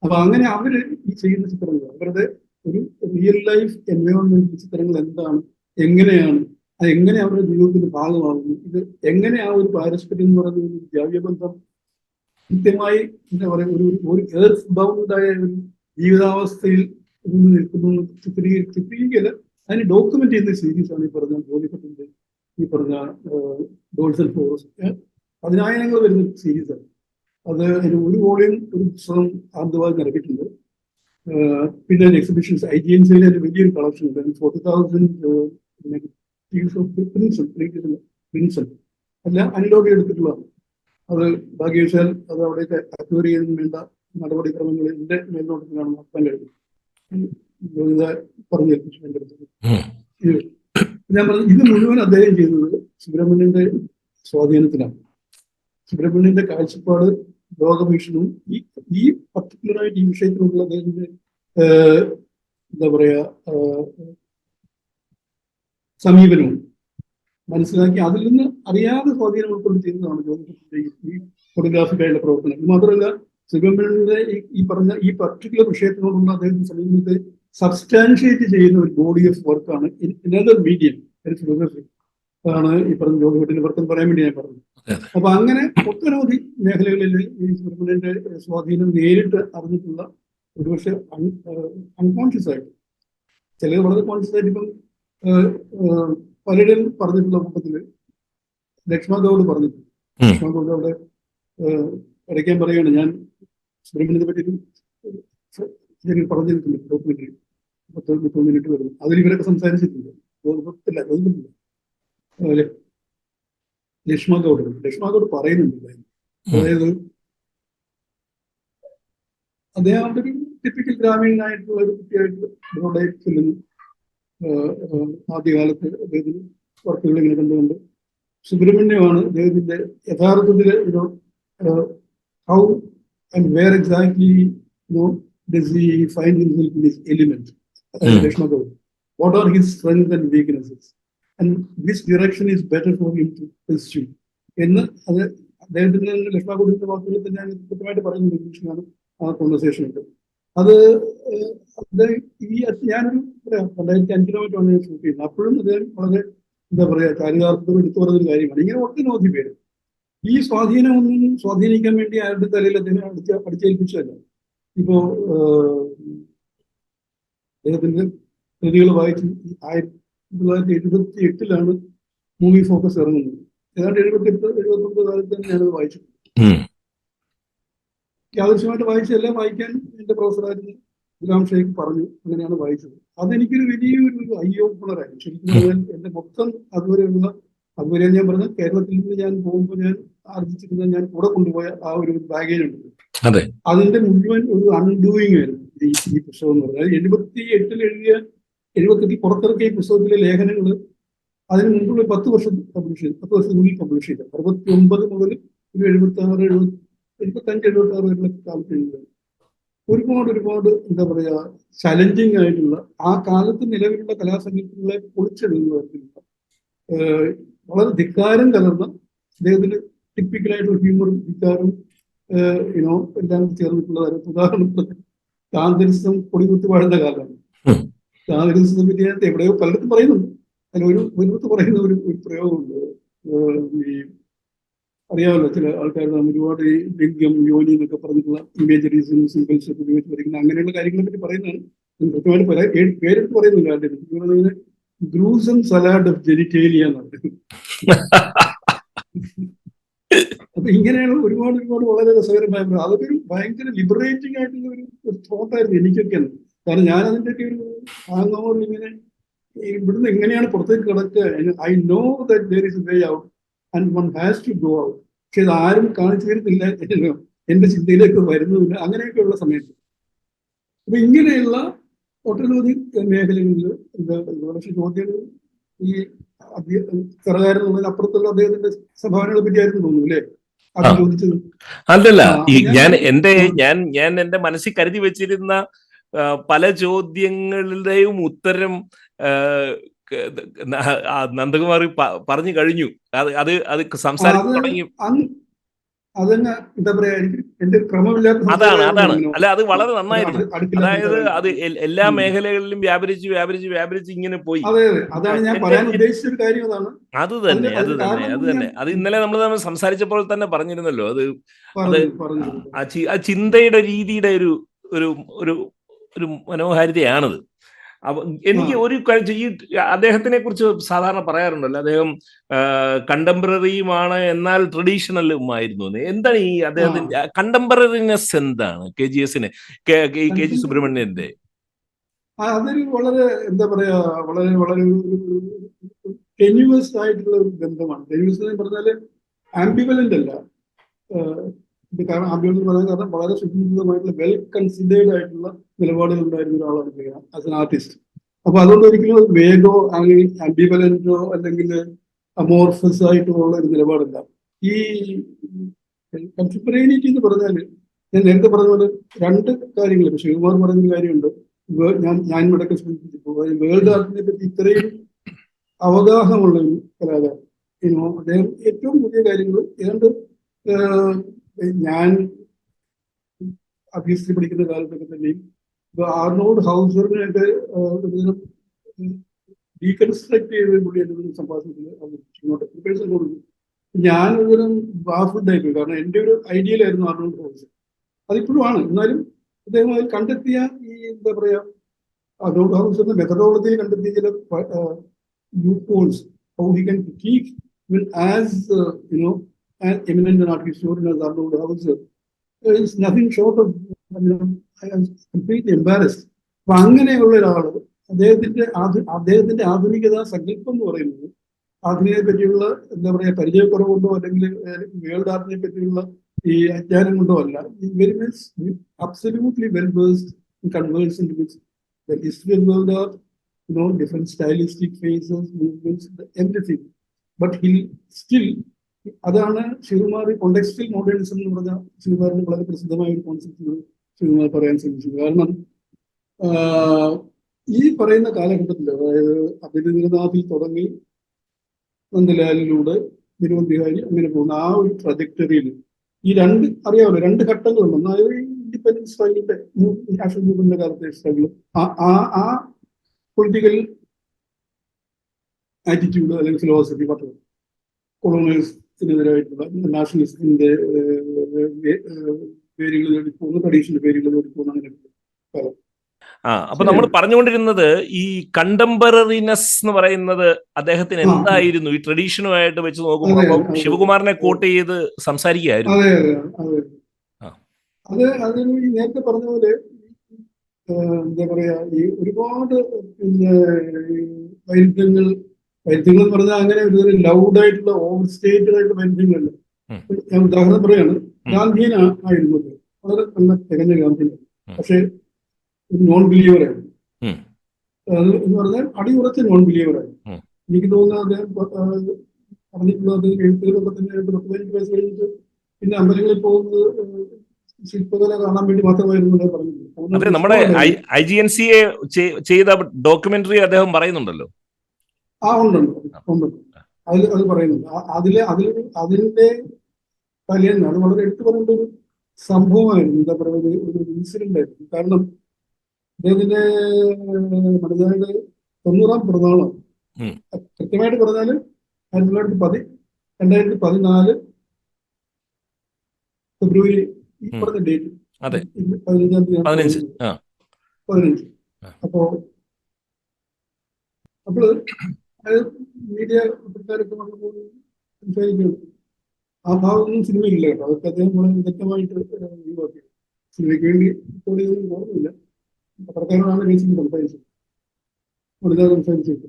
അപ്പൊ അങ്ങനെ അവര് ഈ ചെയ്യുന്ന ചിത്രങ്ങൾ അവരുടെ ഒരു റിയൽ ലൈഫ് എൻവയോൺമെന്റ് ചിത്രങ്ങൾ എന്താണ്, എങ്ങനെയാണ്, അത് എങ്ങനെ അവരുടെ ജീവിതത്തിന്റെ ഭാഗമാകുന്നു, ഇത് എങ്ങനെ ആ ഒരു പാരസ്പര്യം എന്ന് പറയുന്ന ഒരു ദ്രവ്യബന്ധം കൃത്യമായി എന്താ പറയുക ഒരു എർത്ത് ബൗണ്ടായ ഒരു ജീവിതാവസ്ഥയിൽ നിൽക്കുന്നു ചിത്രീകരിക്കല് അതിന് ഡോക്യുമെന്റ് ചെയ്യുന്ന സീരീസ് ആണ് ഈ പറഞ്ഞ ജോലിപ്പത്തിന്റെ ഈ പറഞ്ഞ ഡോൾസ് ആൻഡ് ഫ്ലോഴ്സ്. 10,000 വരുന്ന സീരീസാണ് അത്. അതിന് ഒരു വോളിയം ഒരു പുസ്തകം ആദ്യമായി ഇറക്കിയിട്ടുണ്ട്. പിന്നെ എക്സിബിഷൻസ് IGNCയിൽ വലിയൊരു കളക്ഷൻ ഉണ്ട്. 40,000 പ്രിൻസൺ എല്ലാം അൺലോഡ് എടുത്തിട്ടുള്ളതാണ്. അത് ഭാഗ്യവശാൽ അത് അവിടേക്ക് അക്വയർ ചെയ്യുന്നതിന് വേണ്ട നടപടിക്രമങ്ങൾ എന്റെ മേൽനോട്ടത്തിലാണ് നടത്താൻ കഴിയുന്നത്. പറഞ്ഞു ഏൽപ്പിച്ചു എന്റെ അടുത്ത്. ഞാൻ പറഞ്ഞു ഇത് മുഴുവൻ അദ്ദേഹം ചെയ്തത് സുബ്രഹ്മണ്യന്റെ സ്വാധീനത്തിലാണ്. സുബ്രഹ്മണ്യന്റെ കാഴ്ചപ്പാട്, ലോകവീക്ഷണവും ഈ പർട്ടിക്കുലറായിട്ട് ഈ വിഷയത്തിലുള്ള അദ്ദേഹത്തിന്റെ എന്താ പറയാ സമീപനവും മനസ്സിലാക്കി അതിൽ നിന്ന് അറിയാതെ സ്വാധീനം ഉൾക്കൊണ്ട് ചെയ്യുന്നതാണ് ജ്യോതിഷത്തിന്റെ ഈ ഫോട്ടോഗ്രാഫിക്കായുള്ള പ്രവർത്തനം. ഇത് മാത്രമല്ല സുബ്രഹ്മണ്യന്റെ ഈ പറഞ്ഞ ഈ പർട്ടിക്കുലർ വിഷയത്തിനോടുള്ള അദ്ദേഹത്തിന്റെ സമീപനത്തെ സബ്സ്റ്റാൻഷിയേറ്റ് ചെയ്യുന്ന ഒരു ബോഡി ഓഫ് വർക്കാണ് ഇനദർ മീഡിയം ഫോട്ടോഗ്രാഫി. അതാണ് ഈ പറഞ്ഞ ജ്യോതിഷത്തിന്റെ വർക്കെന്ന് പറയാൻ വേണ്ടി ഞാൻ പറഞ്ഞത്. അപ്പൊ അങ്ങനെ ഒട്ടനവധി മേഖലകളിൽ ഈ സുബ്രഹ്മണ്യന്റെ സ്വാധീനം നേരിട്ട് അറിഞ്ഞിട്ടുള്ള ഒരുപക്ഷെ അൺകോൺഷ്യസ് ആയിട്ട്, ചിലത് വളരെ കോൺഷ്യസ് ആയിട്ട് ഇപ്പം പലരും പറഞ്ഞിട്ടുള്ള കൂട്ടത്തില് ലക്ഷ്മ ഗൗഡ് പറഞ്ഞിട്ടുണ്ട്. ലക്ഷ്മ ഗൗഡ് അവിടെ ഇടയ്ക്കാൻ പറയുകയാണ്, ഞാൻ സുബ്രഹ്മണ്യത്തെ പറ്റി പറഞ്ഞിട്ടുണ്ട് ഡോക്യുമെന്ററി 30 മിനിറ്റ് വരുന്നു. അതിൽ ഇവരൊക്കെ സംസാരിച്ചിട്ടുണ്ട്. ലക്ഷ്മ ഗൗഡ് പറയുന്നുണ്ട്. അതായത് അദ്ദേഹം ഒരു ടിപ്പിക്കൽ ഗ്രാമീണനായിട്ടുള്ള ഒരു കുട്ടിയായിട്ട് ഇവിടെ ചെല്ലുന്നു. ആദ്യകാലത്ത് അദ്ദേഹത്തിന് വർക്കുകൾ ഇങ്ങനെ കണ്ടുകൊണ്ട് സുബ്രഹ്മണ്യമാണ് അദ്ദേഹത്തിന്റെ യഥാർത്ഥത്തില് how and where exactly does he find himself in his element? Lashma Gowd. What are his strengths and weaknesses? And which direction is better for him to pursue? എന്ന് അത് അദ്ദേഹത്തിന്റെ ലക്ഷ്മ ഗൗഡിന്റെ വാക്കുകളിൽ തന്നെ ഞാൻ കൃത്യമായിട്ട് പറയുന്ന ഇംഗ്ലീഷിലാണ് ആ കോൺവെർസേഷൻ ഉണ്ട്. അത് ഞാനൊരു 2005 ഷൂട്ട് ചെയ്യുന്നത്. അപ്പോഴും അദ്ദേഹം വളരെ എന്താ പറയാ ചാരിതാർത്ഥം എടുത്തു പറഞ്ഞൊരു കാര്യമാണ്. ഇങ്ങനെ ഒട്ടനവധി പേര് ഈ സ്വാധീനമൊന്നും സ്വാധീനിക്കാൻ വേണ്ടി ആരുടെ തലയിൽ അദ്ദേഹം അടിച്ചേൽപ്പിച്ചതല്ല. ഇപ്പോ അദ്ദേഹത്തിന്റെ കൃതികൾ വായിച്ച് 1978 മൂവി ഫോക്കസ് ഇറങ്ങുന്നത്. ഏതാണ്ട് 78-79 കാലത്ത് തന്നെ ഞാനത് വായിച്ചിട്ടുണ്ട്. യാദൃശ്യമായിട്ട് വായിച്ചല്ല, വായിക്കാൻ എന്റെ പ്രൊഫസറായിരുന്നു ഗുലാം ഷെയ്ഖ് പറഞ്ഞു, അങ്ങനെയാണ് വായിച്ചത്. അതെനിക്കൊരു വലിയൊരു ഐ ഓപ്പണറായി. ശരിക്കും പറഞ്ഞാൽ എന്റെ മൊത്തം അതുവരെ ഞാൻ പറഞ്ഞ കേരളത്തിൽ നിന്ന് ഞാൻ പോകുമ്പോൾ ഞാൻ ആർജിച്ചിരുന്ന, ഞാൻ കൂടെ കൊണ്ടുപോയ ആ ഒരു ബാഗേജ് ഉണ്ട്. അതിന്റെ മുഴുവൻ ഒരു അൺഡൂയിങ് ആയിരുന്നു ഈ പുസ്തകം എന്ന് പറഞ്ഞാൽ. 78 എഴുതിയ 78 പുറത്തിറക്കിയ ഈ പുസ്തകത്തിലെ ലേഖനങ്ങൾ അതിന് മുമ്പുള്ള 10 വർഷത്തിനുള്ളിൽ പബ്ലിഷ് ചെയ്ത 69 മുതൽ ഒരു 75-76 വരെയുള്ള കാലത്ത് എഴുതുകയാണ്. ഒരുപാട് എന്താ പറയാ ചലഞ്ചിങ് ആയിട്ടുള്ള ആ കാലത്ത് നിലവിലുള്ള കലാസംഗീതങ്ങളെ പൊളിച്ചെടുക്കുന്ന വളരെ ധിക്കാരം കലർന്ന അദ്ദേഹത്തിന് ടിപ്പിക്കലായിട്ടുള്ള ഹ്യൂമറും ധിക്കാരും എല്ലാം ചേർന്നിട്ടുള്ള ഉദാഹരണത്തിന് കാന്തരിസം കൊടികുത്തി വാഴുന്ന കാലമാണ്. കാന്തരിസത്തെ പറ്റി ഞാൻ എവിടെയോ പലയിടത്തും പറയുന്നുണ്ട്. അതിൽ ഒരിടത്ത് പറയുന്ന ഒരു പ്രയോഗമുണ്ട്. ഈ അറിയാമല്ലോ, ചില ആൾക്കാർ ഒരുപാട് ഈ ലിംഗം, യോനി എന്നൊക്കെ പറഞ്ഞിട്ടുള്ള ഇമേജറീസും സിംബൽസ് ഒക്കെ ഉപയോഗിച്ച് വരയ്ക്കുന്ന അങ്ങനെയുള്ള കാര്യങ്ങളെ പറ്റി പറയുന്നതാണ്. കൃത്യമായിട്ട് പേരെടുത്ത് പറയുന്നില്ല. അതിന് ഗ്രൂസം സലാഡ് ഓഫ് ജെനിറ്റേലിയ എന്ന് പറയുന്നത്. അപ്പൊ ഇങ്ങനെയുള്ള ഒരുപാട് ഒരുപാട് വളരെ രസകരമായ അതൊക്കെ ഒരു ഭയങ്കര ലിബറേറ്റിംഗ് ആയിട്ടുള്ള ഒരു തോട്ടായിരുന്നു എനിക്കൊക്കെ. കാരണം ഞാൻ അതിൻ്റെയൊക്കെ ഒരു ഹാങ് ഓവർ ഇങ്ങനെ ഇവിടുന്ന് എങ്ങനെയാണ് പുറത്തേക്ക് കിടക്കുക. I know that there is a way out and one has to go out. പക്ഷെ ഇത് ആരും കാണിച്ചു തരുന്നില്ല, എന്റെ ചിന്തയിലേക്ക് വരുന്നുമില്ല അങ്ങനെയൊക്കെയുള്ള സമയത്ത്. അപ്പൊ ഇങ്ങനെയുള്ള ഒട്ടനവധി മേഖലകളിൽ എന്താ പക്ഷെ ചോദ്യങ്ങൾ ഈ സർക്കാർ അപ്പുറത്തുള്ള അദ്ദേഹത്തിന്റെ സംഭാവനകളെ പറ്റിയായിരുന്നു തോന്നുന്നു അല്ലേ അത് ചോദിച്ചത്? അല്ലല്ല, ഞാൻ എന്റെ മനസ്സിൽ കരുതി വെച്ചിരുന്ന പല ചോദ്യങ്ങളുടെയും ഉത്തരം നന്ദകുമാർ പറഞ്ഞു കഴിഞ്ഞു. അത് സംസാരിച്ചു തുടങ്ങി. അതന്നെ എന്താ പറയാ, എന്റെ ക്രമമില്ലാത്ത അതാണ് അല്ല, അത് വളരെ നന്നായിരുന്നു. അതായത് അത് എല്ലാ മേഖലകളിലും വ്യാപരിച്ച് ഇങ്ങനെ പോയി. അതെ അതാണ് ഞാൻ പറയാൻ ഉദ്ദേശിച്ച ഒരു കാര്യം. അതാണ് അത് തന്നെ അത് ഇന്നലെ നമ്മൾ തമ്മിൽ സംസാരിച്ചപ്പോൾ തന്നെ പറഞ്ഞിരുന്നല്ലോ. ആ ചിന്തയുടെ രീതിയുടെ ഒരു മനോഹാരിതയാണത്. അപ്പൊ എനിക്ക് ഒരു ഈ അദ്ദേഹത്തിനെ കുറിച്ച് സാധാരണ പറയാറുണ്ടല്ലോ, അദ്ദേഹം കണ്ടംപററിയുമാണ് എന്നാൽ ട്രഡീഷണലുമായിരുന്നു. എന്താണ് ഈ അദ്ദേഹത്തിന്റെ കണ്ടംപററിനെസ്? എന്താണ് കെ ജി സുബ്രഹ്മണ്യന്റെ? അതൊരു വളരെ എന്താ പറയാ, വളരെ വളരെ ടെന്യൂവസ് ആയിട്ടുള്ള ഒരു ബന്ധമാണ്. ടെന്യൂവസ് എന്ന് പറഞ്ഞാല് ആംബിവലന്റ് അല്ല. കാരണം ആംബിവലന്റ് പറയാൻ കാരണം വളരെ സുസംസ്കൃതമായിട്ടുള്ള വെൽ കൺസിഡേർഡ് ആയിട്ടുള്ള നിലപാടുകൾ ഉണ്ടായിരുന്ന ഒരാളാണ് ആസ് എൻ ആർട്ടിസ്റ്റ്. അപ്പൊ അതുകൊണ്ട് ഒരിക്കലും വേഗോ അല്ലെങ്കിൽ ആംബിവലന്റോ അല്ലെങ്കിൽ അമോർഫസ് ആയിട്ടോ ഉള്ള ഒരു നിലപാടില്ല. ഈ കൺസിപ്പറേനിറ്റി എന്ന് പറഞ്ഞാല് ഞാൻ നേരത്തെ പറഞ്ഞ പോലെ രണ്ട് കാര്യങ്ങൾ ശിവകുമാർ പറഞ്ഞൊരു കാര്യമുണ്ട്. ഞാൻ ഇവിടെയൊക്കെ സൂചിപ്പിച്ചപ്പോൾ വേൾഡ് ആർട്ടിനെ പറ്റി ഇത്രയും അവഗാഹമുള്ള ഒരു കലാകാരൻ. അദ്ദേഹം ഏറ്റവും പുതിയ കാര്യങ്ങൾ ഏതാണ്ട് ഞാൻ അഭ്യസിച്ച് പഠിക്കുന്ന കാലത്തൊക്കെ തന്നെയും ആർണോൾഡ് ഹൗസറിനായിട്ട് ഡീകൺസ്ട്രക്ട് ചെയ്ത പുള്ളി എന്തെങ്കിലും സംഭാഷണത്തിൽ കൊടുക്കും. ഞാൻ ഒരു ബാഫ്ഡായി പോയി. കാരണം എൻ്റെ ഒരു ഐഡിയയിലായിരുന്നു ആർണോൾഡ് ഹൗസർ, അതിപ്പോഴും ആണ്. എന്നാലും അദ്ദേഹം അതിൽ കണ്ടെത്തിയ ഈ എന്താ പറയാ ആർണോൾഡ് ഹൗസറിന്റെ മെത്തഡോളജിയിൽ കണ്ടെത്തിയ ചില loopholes, how he can critique even as an eminent and art historian as Arnold Hauser is nothing short of I am completely embarrassed. അപ്പൊ അങ്ങനെയുള്ള ഒരാള് അദ്ദേഹത്തിന്റെ ആധുനികത സങ്കല്പം എന്ന് പറയുന്നത് ആധുനികതയെ പറ്റിയുള്ള എന്താ പറയാ പരിചയക്കുറവുകൊണ്ടോ അല്ലെങ്കിൽ വേൾഡ് ആർട്ടിനെ പറ്റിയുള്ള ഈ അജ്ഞാനം കൊണ്ടോ അല്ല. Very much absolutely well versed in conversant with the history of world art, different stylistic phases, movements, everything. But he still, അതാണ് ശിവകുമാർ കോണ്ടെക്സ്റ്റൽ മോഡേണിസം എന്ന് പറഞ്ഞ ശിവകുമാറിന് വളരെ പ്രസിദ്ധമായ ഒരു കോൺസെപ്റ്റ് ശിവകുമാർ പറയാൻ ശ്രമിച്ചു. കാരണം ഈ പറയുന്ന കാലഘട്ടത്തിൽ, അതായത് അഭിനന്ദനാഥിൽ തുടങ്ങി നന്ദലാലിലൂടെ വിനോദ് ബിഹാരി അങ്ങനെ പോകുന്ന ആ ഒരു ട്രജക്ടറിയിൽ ഈ അറിയാമല്ലോ രണ്ട് ഘട്ടങ്ങളുണ്ട്. ഒന്നായത് ഇൻഡിപെൻഡൻസ് സ്ട്രഗിളിന്റെ നാഷണൽ മൂവ്മെന്റിന്റെ കാലത്തെ സ്ട്രഗിൾ, ആ പൊളിറ്റിക്കൽ ആറ്റിറ്റ്യൂഡ് അല്ലെങ്കിൽ ഫിലോസഫി പറ്റും കൊളോണിയലിസത്തിനെതിരായിട്ടുള്ള നാഷണലിസത്തിന്റെ പേരുകൾ തേടി പോകുന്ന, ട്രഡീഷണൽ പേരുകൾ തേടി പോകുന്ന അങ്ങനെ കാലം. അപ്പൊ നമ്മൾ പറഞ്ഞുകൊണ്ടിരുന്നത് ഈ കണ്ടംപററിനെസ് എന്ന് പറയുന്നത് അദ്ദേഹത്തിന് എന്തായിരുന്നു? ഈ ട്രഡീഷനുമായിട്ട് വെച്ച് നോക്കുമ്പോൾ ശിവകുമാറിനെ കോട്ട് ചെയ്ത് സംസാരിക്കുകയായിരുന്നു. അത് നേരത്തെ പറഞ്ഞ പോലെ എന്താ പറയാ, ഈ ഒരുപാട് വൈരുദ്ധ്യങ്ങൾ എന്ന് പറഞ്ഞാൽ അങ്ങനെ ഒരു ലൗഡായിട്ടുള്ള ഓവർ സ്റ്റേറ്റഡ് ആയിട്ടുള്ള വൈരുദ്ധ്യങ്ങളല്ല. ഞാൻ ഉദാഹരണം പറയാണ്, ഗാന്ധിയൻ ആയിരുന്നു, വളരെ നല്ല തികഞ്ഞ ഗാന്ധിയൻ, പക്ഷെ ഒരു നോൺ ബിലീവറായിരുന്നു. എന്ന് പറഞ്ഞാൽ അടിയുറച്ച നോൺ ബിലീവറായിരുന്നു. എനിക്ക് തോന്നുന്നത് അദ്ദേഹം പറഞ്ഞിട്ടുള്ളത് എഴുത്തുകളൊക്കെ തന്നെ 15 വയസ്സ് കഴിഞ്ഞിട്ട് പിന്നെ അമ്പലങ്ങളിൽ പോകുന്നത് ശില്പകല കാണാൻ വേണ്ടി മാത്രമായിരുന്നു പറഞ്ഞത്. നമ്മുടെ IGNC ചെയ്ത ഡോക്യുമെന്ററി അദ്ദേഹം പറയുന്നുണ്ടല്ലോ. ഉണ്ട്. അത് പറയുന്നുണ്ട്. അതിന്റെ തലേന്ന് അത് വളരെ എടുത്തു പറയേണ്ട ഒരു സംഭവമായിരുന്നു. എന്താ പറയുക, ഒരു ഇൻസിഡന്റ് ആയിരുന്നു. കാരണം അദ്ദേഹത്തിന്റെ മനസ്സിലായത് 90-ാം പിറന്നാളാണ്. കൃത്യമായിട്ട് പറഞ്ഞാല് 2014 ഫെബ്രുവരി ഈ പറഞ്ഞ ഡേറ്റ് 15-ാം തീയതി 15. അപ്പോൾ മീഡിയ സംസാരിക്കുന്നു. ആ ഭാഗമൊന്നും സിനിമയില്ല കേട്ടോ. അതൊക്കെ അദ്ദേഹം വളരെ വ്യക്തമായിട്ട് ഒഴിവാക്കി. സിനിമയ്ക്ക് വേണ്ടി ഇപ്പോൾ ഇതൊന്നും ഓർമ്മയില്ല. പത്രക്കാരോടാണ് ബേസിക്കലി സംസാരിച്ചത്, വളരെ സംസാരിച്ചത്.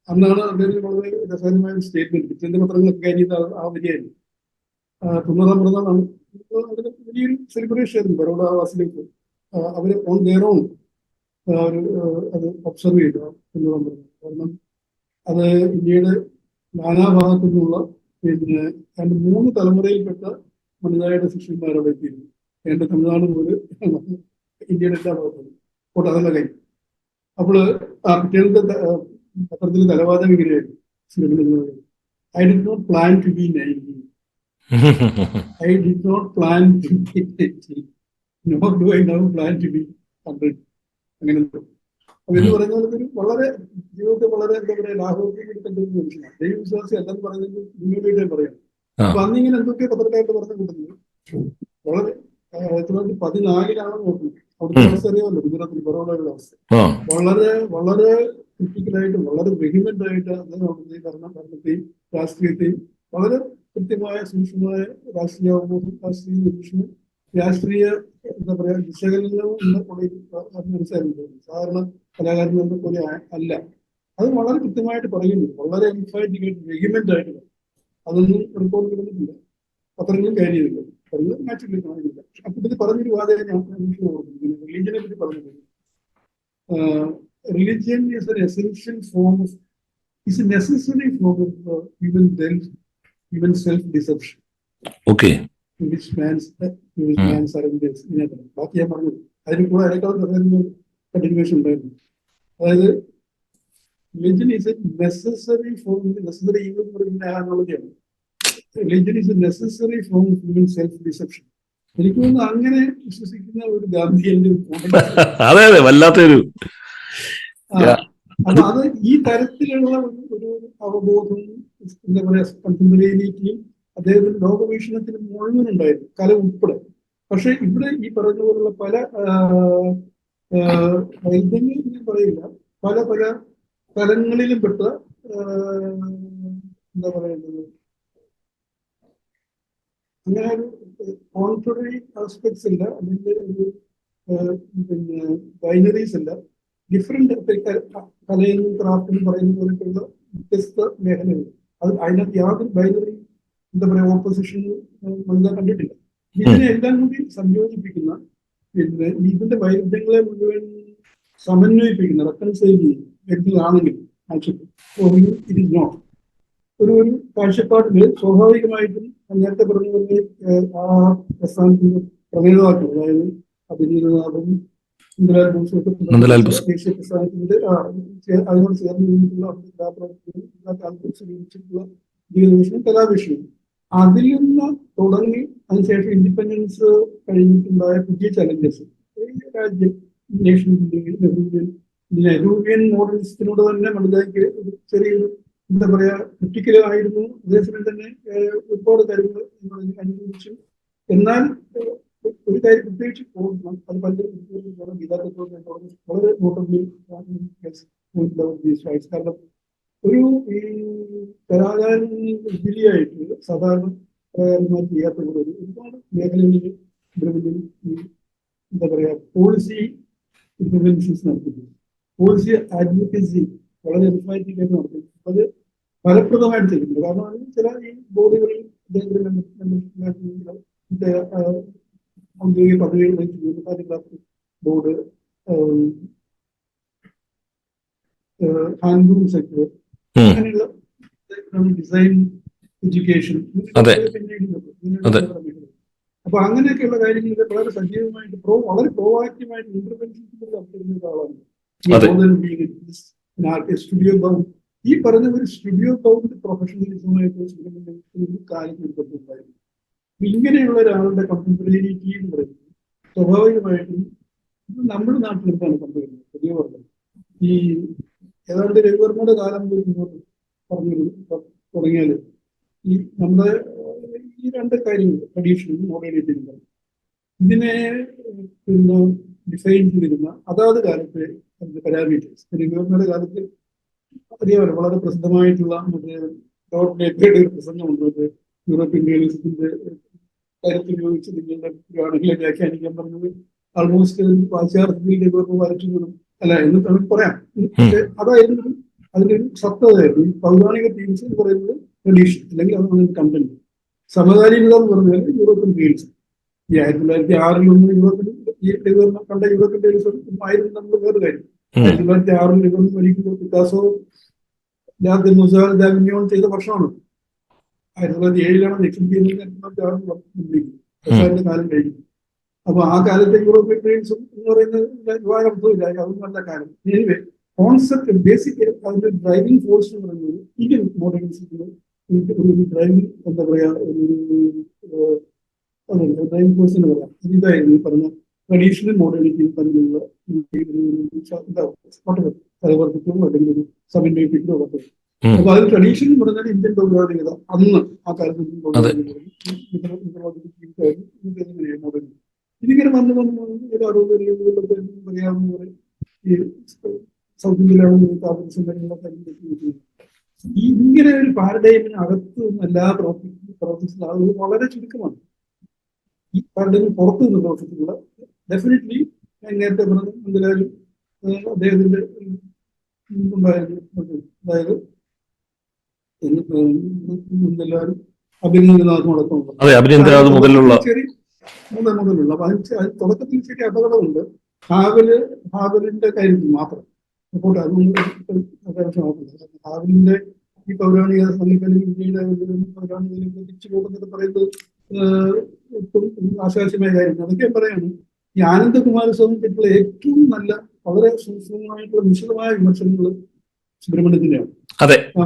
അന്നാണ് അദ്ദേഹം വളരെ രസകരമായ ഒരു സ്റ്റേറ്റ്മെന്റ് പിറ്റേന്റെ പത്രങ്ങളൊക്കെ കഴിഞ്ഞത് ആ വരിയായിരുന്നു. 90-ാം പിറന്നാളാണ്. അതിന് വലിയൊരു സെലിബ്രേഷൻ ആയിരുന്നു ബറോഡ വാസിലേക്ക്. അവര് ഓൺ ദെയർ ഓൺ അത് ഒബ്സർവ് ചെയ്തു 90-ാം പിറന്നാൾ. കാരണം അത് ഇന്ത്യയുടെ നാനാഭാഗത്തു നിന്നുള്ള പിന്നെ 3 തലമുറയിൽപ്പെട്ട വനിതായുടെ ശിഷ്യന്മാരവിടെ എത്തിയിരുന്നു. എന്റെ തമിഴ്നാട് മുതൽ ഇന്ത്യയുടെ എല്ലാ ഭാഗത്തും പോട്ടെ അതെല്ലാം കഴിഞ്ഞു. അപ്പോൾ ആ പിറ്റേന്നത്തെ പത്രത്തിൽ തലവാദം ഇങ്ങനെയായിരുന്നു. I did not plan to be 90. I did not plan to be 80. Nor do I now plan to be 100. അങ്ങനെ അപ്പൊ എന്ന് പറയുന്നത് ഒരു വളരെ ജീവിതത്തെ വളരെ എന്താ പറയുക ലാഭോപയോഗം മനുഷ്യനാണ്. ദൈവവിശ്വാസി അല്ലെന്ന് പറയുന്നത് മുന്നോട്ട് പറയാം. അപ്പൊ അന്നിങ്ങനെ എന്തൊക്കെ പത്രക്കാരുടെ പറഞ്ഞു കൂട്ടുന്നത് വളരെ 1914 നോക്കുന്നത്. അവിടുത്തെ അവസ്ഥ അറിയാമല്ലോ, ഗുജറാത്തിൽ ബറോഡയുടെ അവസ്ഥ. വളരെ വളരെ ക്രിട്ടിക്കലായിട്ട് വളരെ വെഹിമെന്റ് ആയിട്ട് അദ്ദേഹം അവിടുത്തെ ഭരണത്തെയും രാഷ്ട്രീയത്തെയും വളരെ കൃത്യമായ സൂക്ഷ്മമായ രാഷ്ട്രീയ അവബോധം, രാഷ്ട്രീയ നിരീക്ഷണം, രാഷ്ട്രീയ എന്താ പറയാ വിശകലനവും മനസ്സിലാക്കുന്നത് സാധാരണ കലാകാരന്മാരുടെ പോലെ അല്ല. അത് വളരെ കൃത്യമായിട്ട് പറയുന്നു, വളരെ എംഫാറ്റിക് ആയിട്ട് വെഹിമെന്റ് ആയിട്ട് പറയും. അതൊന്നും റിപ്പോർട്ട് കിട്ടുന്നില്ല, പത്രങ്ങളും കാര്യമില്ല, പറയുന്നത് നാച്ചുറലി കാണില്ല. അപ്പൊ ഇത് പറഞ്ഞൊരു വാദം ഞാൻ ഓർക്കുന്നു, റിലീജിയനെ പറ്റി പറഞ്ഞത്. Religion is N essential form of is a necessary form of even self-deception. Okay. Which man's surrenders. ബാക്കി ഞാൻ പറഞ്ഞത് അതിന് കൂടെ അതിനേക്കാൾ കണ്ടിന്യൂവേഷൻ ഉണ്ടായിരുന്നു. അതായത് religion is a necessary form, necessary even എന്നുള്ളതാണ്. Religion is a necessary form of human self deception. എനിക്ക് തോന്നുന്നു അങ്ങനെ വിശ്വസിക്കുന്ന ഒരു ഗാന്ധിയന്റെ അതെ അതെ വല്ലാത്തൊരു അപ്പൊ അത് ഈ തരത്തിലുള്ള ഒരു അവബോധം എന്താ പറയാ കണ്ടംപററിറ്റിയും അദ്ദേഹത്തിന്റെ ലോകവീക്ഷണത്തിന് മുഴുവൻ ഉണ്ടായിരുന്നു, കല ഉൾപ്പെടെ. പക്ഷെ ഇവിടെ ഈ പറഞ്ഞ പോലുള്ള പല വൈദ്യങ്ങളും ഞാൻ പറയില്ല, പല പല തലങ്ങളിലും പെട്ട എന്താ പറയുന്നത് അങ്ങനെ ഒരു കോൺട്രറി ആസ്പെക്ട്സ് ഇല്ല, അല്ലെങ്കിൽ ഒരു പിന്നെ ബൈനറീസ് അല്ല. ഡിഫറെന്റ് കലയെന്നും ക്രാഫ്റ്റെന്നും പറയുന്ന പോലെയുള്ള വ്യത്യസ്ത മേഖലകൾ. അത് അതിനകത്ത് യാതൊരു ബൈനറി എന്താ പറയാ ഓപ്പോസിഷൻ നമ്മൾ കണ്ടിട്ടില്ല. ഇതിനെ എല്ലാം കൂടി സംയോജിപ്പിക്കുന്ന പിന്നെ ഇതിന്റെ വൈരുദ്ധ്യങ്ങളെ മുഴുവൻ സമന്വയിപ്പിക്കുന്ന റെക്കൺസൈൽ വ്യക്തികളാണെങ്കിൽ ആക്ച്വലി ഇറ്റ് ഇസ് നോട്ട് ഒരു കാഴ്ചപ്പാടില് സ്വാഭാവികമായിട്ടും നേരത്തെ പറഞ്ഞ പോലെ ആ പ്രസ്ഥാനത്തിന്റെ പ്രണേതാക്കൾ, അതായത് അഭിനീതനാഥും നന്ദലാൽ ബോസ് ദേശീയ പ്രസ്ഥാനത്തിന്റെ അതിനോട് ചേർന്ന് നിന്നിട്ടുള്ള ജീവിതവീക്ഷണം, കലാവീക്ഷണം, അതിൽ നിന്ന് തുടങ്ങി അതിനുശേഷം ഇൻഡിപെൻഡൻസ് കഴിഞ്ഞിട്ടുണ്ടായ പുതിയ ചലഞ്ചസ് രാജ്യം നേഷൻ ബിൽഡിംഗ്, നെഹ്റുവിയൻ മോഡലിസത്തിനോട് തന്നെ മനസ്സിലാക്കി ഒരു ചെറിയൊരു എന്താ പറയാ ക്രിട്ടിക്കലായിരുന്നു. അതേസമയം തന്നെ ഒരുപാട് കാര്യങ്ങൾ അനുഭവിച്ചു. എന്നാൽ ഒരു കാര്യം പ്രത്യേകിച്ച് തോന്നണം, അത് പലരും ഗീതാതത്വം വളരെ നോട്ടബിളി. കാരണം ഒരു ഈ കലാകാരന് ഉപരിയായിട്ട് സാധാരണ കലാകാരന്മാർ ചെയ്യാത്ത പോലെ ഒരുപാട് മേഖലകളിൽ എന്താ പറയാ പോളിസി ഇന്റർവെൻഷൻസ് നടത്തുന്നു, പോളിസി അഡ്വക്കസി വളരെ എംഫാറ്റിക് ആയിട്ട് നടത്തുന്നു. അത് ഫലപ്രദമായിട്ട് ചെയ്യുന്നു. കാരണം അത് ചില ഈ ബോർഡുകളിൽ ഔദ്യോഗിക പദവികൾ വഹിച്ചു ബോർഡ്, ഹാൻഡ്ലൂം സെക്ടർ, അങ്ങനെയുള്ള ഡിസൈൻ, എഡ്യൂക്കേഷൻ, അപ്പൊ അങ്ങനെയൊക്കെയുള്ള കാര്യങ്ങളിൽ വളരെ സജീവമായിട്ട് വളരെ പ്രോആക്റ്റീവായിട്ട് ഇന്റർവെൻഷൻസ് നടത്തുന്ന ഒരാളാണ്. സ്റ്റുഡിയോ ബൗണ്ട് ഈ പറഞ്ഞ ഒരു സ്റ്റുഡിയോ ബൗണ്ട് പ്രൊഫഷണലിസമായിട്ട് കാലത്ത് എടുത്തിട്ടുണ്ടായിരുന്നു. ഇങ്ങനെയുള്ള ഒരാളുടെ കണ്ടംപററിറ്റി എന്ന് പറയുന്നത് സ്വാഭാവികമായിട്ടും നമ്മുടെ നാട്ടിൽ എന്താണ് കണ്ടുവരുന്നത്? പുതിയ വർണ്ണം ഈ ഏതാണ്ട് രവിവർമ്മയുടെ കാലം പോയി മുന്നോട്ട് പറഞ്ഞു തുടങ്ങിയാൽ ഈ നമ്മുടെ ഈ രണ്ട് കാര്യങ്ങൾ ട്രഡീഷണൽ മോഡേണിറ്റിയും ഇതിനെ പിന്നെ ഡിഫൈൻ ചെയ്തിരുന്ന അതാത് കാലത്തെ പാരാമീറ്റേഴ്സ്. രവിവർമ്മയുടെ കാലത്ത് അറിയാമല്ലോ, വളരെ പ്രസിദ്ധമായിട്ടുള്ള മറ്റേ ഡോട്ട് ലേക്കയുടെ ഒരു പ്രസംഗമുണ്ട്, യൂറോപ്യൻ റിയലിസത്തിന്റെ കാര്യത്തിൽ ഉപയോഗിച്ച് നിങ്ങളുടെ പുരാണങ്ങളെ വ്യാഖ്യാനിക്കാൻ പറഞ്ഞത് ആൾമോസ്റ്റ് വാച്യാർത്ഥത്തിൽ ഇവർക്ക് വരച്ചു വിടും അല്ല എന്ന് നമുക്ക് പറയാം. പക്ഷെ അതായിരുന്നു അതിന്റെ ഒരു സത്തതായിരുന്നു. ഈ പൗരാണിക തീംസ് എന്ന് പറയുന്നത് ട്രഡീഷൻ അല്ലെങ്കിൽ അതാണ് കണ്ടന്റ്. സമകാലീനത എന്ന് പറഞ്ഞാൽ യൂറോപ്യൻ റിയലിസം. ഈ 1906 യൂറോപ്പിൽ കണ്ട യൂറോപ്യൻ റിയലിസം ആയിരുന്നു നമ്മൾ വേറെ കാര്യം. 1906 യൂറോപ്പിൽ പഠിക്കുമ്പോൾ പിക്കാസോ ചെയ്ത വർഷമാണ്. 1907 എക്സിബിറ്റ് ചെയ്യുന്നത് കാലം കഴിഞ്ഞു. അപ്പൊ ആ കാലത്തെ യൂറോപ്യൻ റിയലിസം എന്ന് പറയുന്നത് വിവാഹമില്ല, അതൊന്നും നല്ല കാലം. എനിവേ കോൺസെപ്റ്റ് ബേസിക് അതിന്റെ ഡ്രൈവിംഗ് ഫോഴ്സ് എന്ന് പറയുന്നത് ഇന്ത്യൻ മോഡേണിസത്തിന് ഒരു ഡ്രൈവിംഗ് എന്താ പറയാ ഡ്രൈവിംഗ് ഫോഴ്സ് എന്ന് പറയാം. ഇതായിരുന്നു ഈ പറഞ്ഞ ട്രഡീഷണൽ മോഡേണിറ്റിയും തമ്മിലുള്ള പരിവർത്തിക്കവും അല്ലെങ്കിൽ ഒരു സബിൻഡോ ഒക്കെ. അപ്പൊ അത് ട്രഡീഷൻ എന്ന് പറഞ്ഞാൽ ഇന്ത്യൻ പൗരാണികത അന്ന് ആ കാലത്ത് മോഡേൺ ഇതിങ്ങനെ വന്ന് ഒരു 60 പറയാവുന്ന പോലെ ഈ സൗത്ത് ഇന്ത്യയിലാണ് ഇങ്ങനെ ഒരു പാരഡൈമിന് അകത്ത് എല്ലാ പ്രവർത്തിക്കുന്ന ആളുകൾ വളരെ ചുരുക്കമാണ്. ഈ പാരഡൈമിന് പുറത്തു നിന്ന് പ്രവർത്തിച്ചിട്ടുള്ള ഡെഫിനറ്റ്ലി ഞാൻ നേരത്തെ പറഞ്ഞു എന്തായാലും അദ്ദേഹത്തിന്റെ ഉണ്ടായിരുന്നു. അതായത് എല്ലാവരും അഭിനന്ദനാഥ് മുതലുള്ള മുതലുള്ള അപ്പൊ അതിന് തുടക്കത്തിൽ ചെറിയ അപകടമുണ്ട്. ഹാവലിന്റെ കാര്യത്തിൽ മാത്രം റിപ്പോർട്ട് അതുകൊണ്ട് അത്യാവശ്യമാക്കുന്നത്. ഹാവലിന്റെ ഈ പൗരാണിക സമീപനം ഇന്ത്യയുടെ പൗരാണിക തിരിച്ചു പോകുന്നത് പറയുന്നത് ആശാസ്യമായ കാര്യം. അതൊക്കെ പറയാണ്. ഈ ആനന്ദകുമാരസ്വാമി പറ്റിയുള്ള ഏറ്റവും നല്ല വളരെ സൂക്ഷ്മമായിട്ടുള്ള വിശദമായ വിമർശനങ്ങൾ സുബ്രഹ്മണ്യത്തിന്റെയാണ്.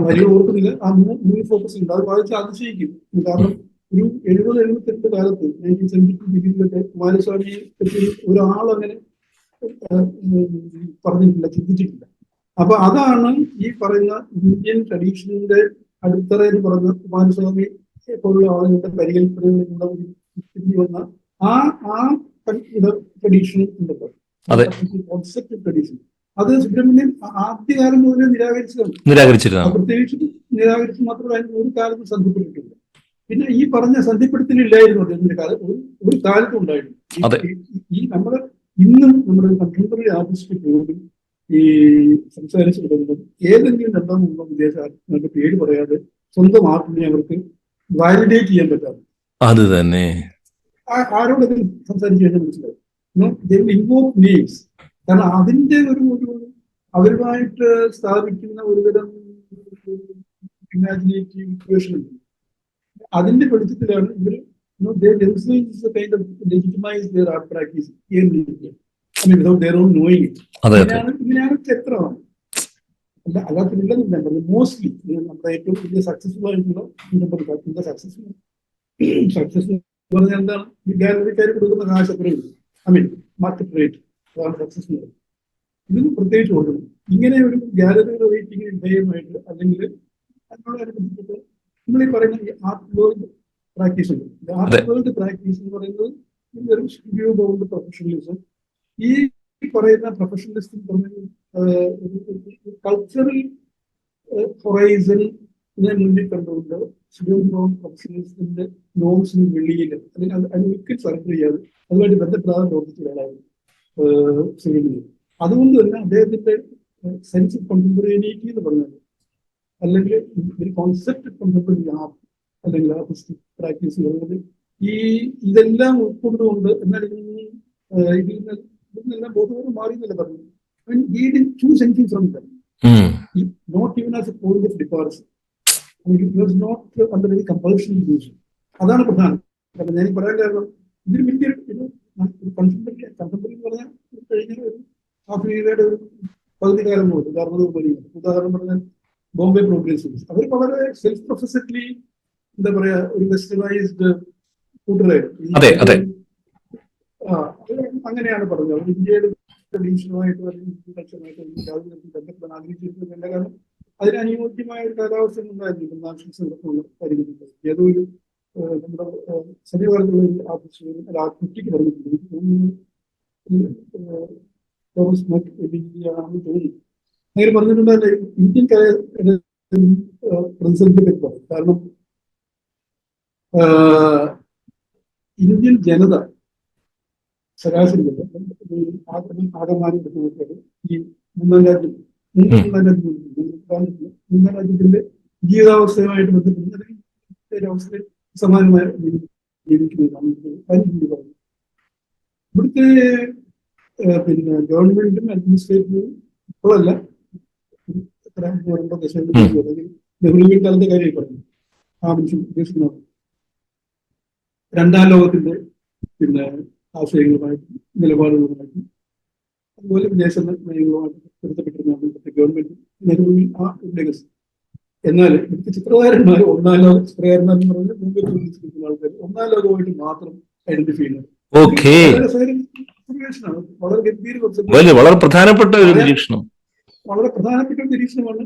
വലിയ ഓർക്കുന്നില്ല, ആ മൂവി ഫോക്കസ് ഉണ്ട്. അത് വായിച്ച് അതിശയിക്കും. കാരണം ഒരു 70-78 കാലത്ത് 1972 കുമാരസ്വാമിയെ പറ്റി ഒരാളങ്ങനെ പറഞ്ഞിട്ടില്ല, ചിന്തിച്ചിട്ടില്ല. അപ്പൊ അതാണ് ഈ പറയുന്ന ഇന്ത്യൻ ട്രഡീഷനിന്റെ അടിത്തറ എന്ന് പറഞ്ഞ കുമാരസ്വാമി പോലുള്ള ആളുകളുടെ പരികൽപ്പനകളിലുള്ള വന്ന ആ ട്രഡീഷൻ ഉണ്ടല്ലോ, കോൺസെപ്റ്റ് ട്രഡീഷൻ, അത് സുബ്രഹ്മണ്യൻ ആദ്യകാലം മുതലേ നിരാകരിച്ചതാണ്. പ്രത്യേകിച്ച് നിരാകരിച്ച് മാത്രമല്ല ഒരു കാലത്തും സന്ധിപ്പെട്ടിട്ടില്ല. പിന്നെ ഈ പറഞ്ഞ സന്ധിപ്പെടുത്തലില്ലായിരുന്നു അതിന്റെ ഒരു കാലത്തും ഉണ്ടായിരുന്നു. ഈ നമ്മുടെ ഇന്നും നമ്മുടെ കണ്ടംപററി ആർട്ടിസ്റ്റ് പോലും ഈ സംസാരിച്ചു തുടങ്ങുന്നത് ഏതെങ്കിലും 2-3 വിദേശ പേര് പറയാതെ സ്വന്തം ആർട്ടിനെ അവർക്ക് വാലിഡേറ്റ് ചെയ്യാൻ പറ്റാതെ അത് തന്നെ ആരോടെങ്കിലും സംസാരിച്ചു കഴിഞ്ഞാൽ മനസ്സിലാവും. Invoke names. കാരണം അതിന്റെ ഒരു അവരുമായിട്ട് സ്ഥാപിക്കുന്ന ഒരുതരം ഇമാജിനേറ്റീവ് ഇക്വേഷൻ ഉണ്ട്. അതിന്റെ വെളിച്ചത്തിലാണ് ഇവർ ഇങ്ങനെയാണ് ചരിത്രമാണ്. അല്ലാത്തില്ലെന്നില്ല. മോസ്റ്റ്ലി നമ്മുടെ ഏറ്റവും വലിയ സക്സസ്ഫുൾ ആയിട്ടുള്ള സക്സസ് പറഞ്ഞാൽ എന്താണ്? ഗാലറിക്കാർ കൊടുക്കുന്ന കാശ് എത്രയുള്ളൂ, മാർക്കറ്റ് റേറ്റ്, അതാണ് സക്സസ് എന്ന് പറയുന്നത്. ഇതിന് പ്രത്യേകിച്ച് കൊടുക്കണം. ഇങ്ങനെ ഒരു ഗാലറിയുടെ റേറ്റിംഗ് വിധേയമായിട്ട് അല്ലെങ്കിൽ അതിനോടനുബന്ധിച്ചിട്ട് നമ്മൾ ഈ പറയുന്ന ഈ ആർട്ട് വേൾഡ് പ്രാക്ടീസ് ഉണ്ട്. ആർട്ട് വേൾഡ് പ്രാക്ടീസ് എന്ന് പറയുന്നത് ഒരു സ്റ്റുഡിയോ ബൗണ്ട് പ്രൊഫഷണലിസം. ഈ പറയുന്ന പ്രൊഫഷണലിസം കൾച്ചറൽ ഹൊറൈസണിനെ മുന്നിൽ കണ്ടുകൊണ്ട് സ്റ്റുഡിയോ ബൗണ്ട് പ്രൊഫഷണലിസത്തിന്റെ നോംസിന് വെളിയിൽ അല്ലെങ്കിൽ അതിന് ഒരിക്കൽ സറണ്ടർ ചെയ്യാതെ അതുമായിട്ട് ബന്ധപ്പെടാതെ പ്രവർത്തിച്ച ഒരാളായിരുന്നു സുബ്രഹ്മണ്യൻ. അതുകൊണ്ട് തന്നെ അദ്ദേഹത്തിന്റെ സെൻസ് ഓഫ് കോണ്ടംപറേരിറ്റി എന്ന് പറഞ്ഞത് അല്ലെങ്കിൽ ഒരു കോൺസെപ്റ്റ് കോണ്ടംപററി ആർട്ട് അല്ലെങ്കിൽ ആർട്ടിസ്റ്റിക് പ്രാക്ടീസ് പറയുന്നത് ഇതെല്ലാം ഉൾക്കൊണ്ടുകൊണ്ട് എന്നാൽ ഇതിൽ നിന്നെല്ലാം ബോധപൂർവ്വം മാറി എന്നല്ല പറഞ്ഞു. choose anything from them, not even as a point of departure. It was not under any compulsion to do so. അതാണ് പ്രധാനം. കാരണം ഞാൻ പറയാൻ കാരണം ഇതിന് വലിയ കണ്ടംപററി എന്ന് പറഞ്ഞാൽ കഴിഞ്ഞ ഒരു ആഫ്രിക്കയുടെ ഒരു പകുതി കാലം പോലും 60 വലിയ ഉദാഹരണം പറഞ്ഞാൽ ബോംബെ പ്രോഗ്രസീവ്സ്. അവർ വളരെ സെൽഫ് പ്രൊഫസഡ്ലി എന്താ പറയാ ഒരു വെസ്റ്റേണൈസ്ഡ് കൂട്ടരായിരുന്നു. അങ്ങനെയാണ് പറഞ്ഞത്. അവർ ഇന്ത്യയുടെ ട്രഡീഷനുമായിട്ട് ബന്ധപ്പെടാൻ ആഗ്രഹിച്ചിരുന്നില്ല. കാരണം അതിന് അനുയോജ്യമായ ഒരു കാലാവസ്ഥ ഉണ്ടായിരുന്നു. നാഷണൽ പരിഗണിക്കുന്നത് ഏതോ ഒരു നമ്മുടെ സമീപകാലത്തുള്ള ആ കുട്ടിക്ക് പറഞ്ഞിട്ടുണ്ട്, തോമസ് ആണെന്ന് തോന്നുന്നു. അങ്ങനെ പറഞ്ഞിട്ടുണ്ടല്ലേ ഇന്ത്യൻ പ്രതിസന്ധിയെ പറ്റി പറയും. കാരണം ഇന്ത്യൻ ട്രഡീഷണൽ ആയിട്ടുള്ള ഇന്ത്യൻ കൾച്ചർ എന്ന് പറയുന്നത് ഒരു വെസ്റ്റേണൈസ്ഡ് ഇന്ത്യൻ ജനത ശരാശരി ആകമാനം എടുത്ത് നോക്കിയാൽ ഈ മൂന്നാം രാജ്യം മൂന്നാം രാജ്യത്തിന്റെ ജീവിതാവസ്ഥയുമായിട്ട് ബന്ധപ്പെട്ട് അവസ്ഥയിൽ സമാനമായ ജീവിക്കുന്നതാണ്. ഇവിടുത്തെ പിന്നെ ഗവൺമെന്റും അഡ്മിനിസ്ട്രേറ്റീവും ഇപ്പോഴല്ല, എത്ര 2 ദശകങ്ങൾക്ക് മുമ്പ് അല്ലെങ്കിൽ നെഹ്റുവിൻ കാലത്തെ കാര്യമായി പറഞ്ഞു. ആ മനുഷ്യൻ ഉദ്ദേശിക്കുന്നത് രണ്ടാം ലോകത്തിന്റെ പിന്നെ ആശയങ്ങളുമായിട്ടും നിലപാടുകളുമായിട്ടും അതുപോലെ വിദേശ നയങ്ങളുമായിട്ട് ബന്ധപ്പെട്ടിരുന്ന ഗവൺമെന്റ് നെഹ്റുവിൻ ആ ലെഗസി. എന്നാൽ ഇവിടുത്തെ ചിത്രകാരന്മാർ ഒന്നാം ലോക ചിത്രകാരന്മാർ എന്ന് പറഞ്ഞാൽ മുമ്പ് ആൾക്കാർ ഒന്നാം ലോകമായിട്ട് മാത്രം ഐഡന്റിഫൈ ചെയ്യുന്നത്. വളരെ ഗംഭീര വളരെ പ്രധാനപ്പെട്ട ഒരു നിരീക്ഷണം, വളരെ പ്രധാനപ്പെട്ട ഒരു നിരീക്ഷണമാണ്.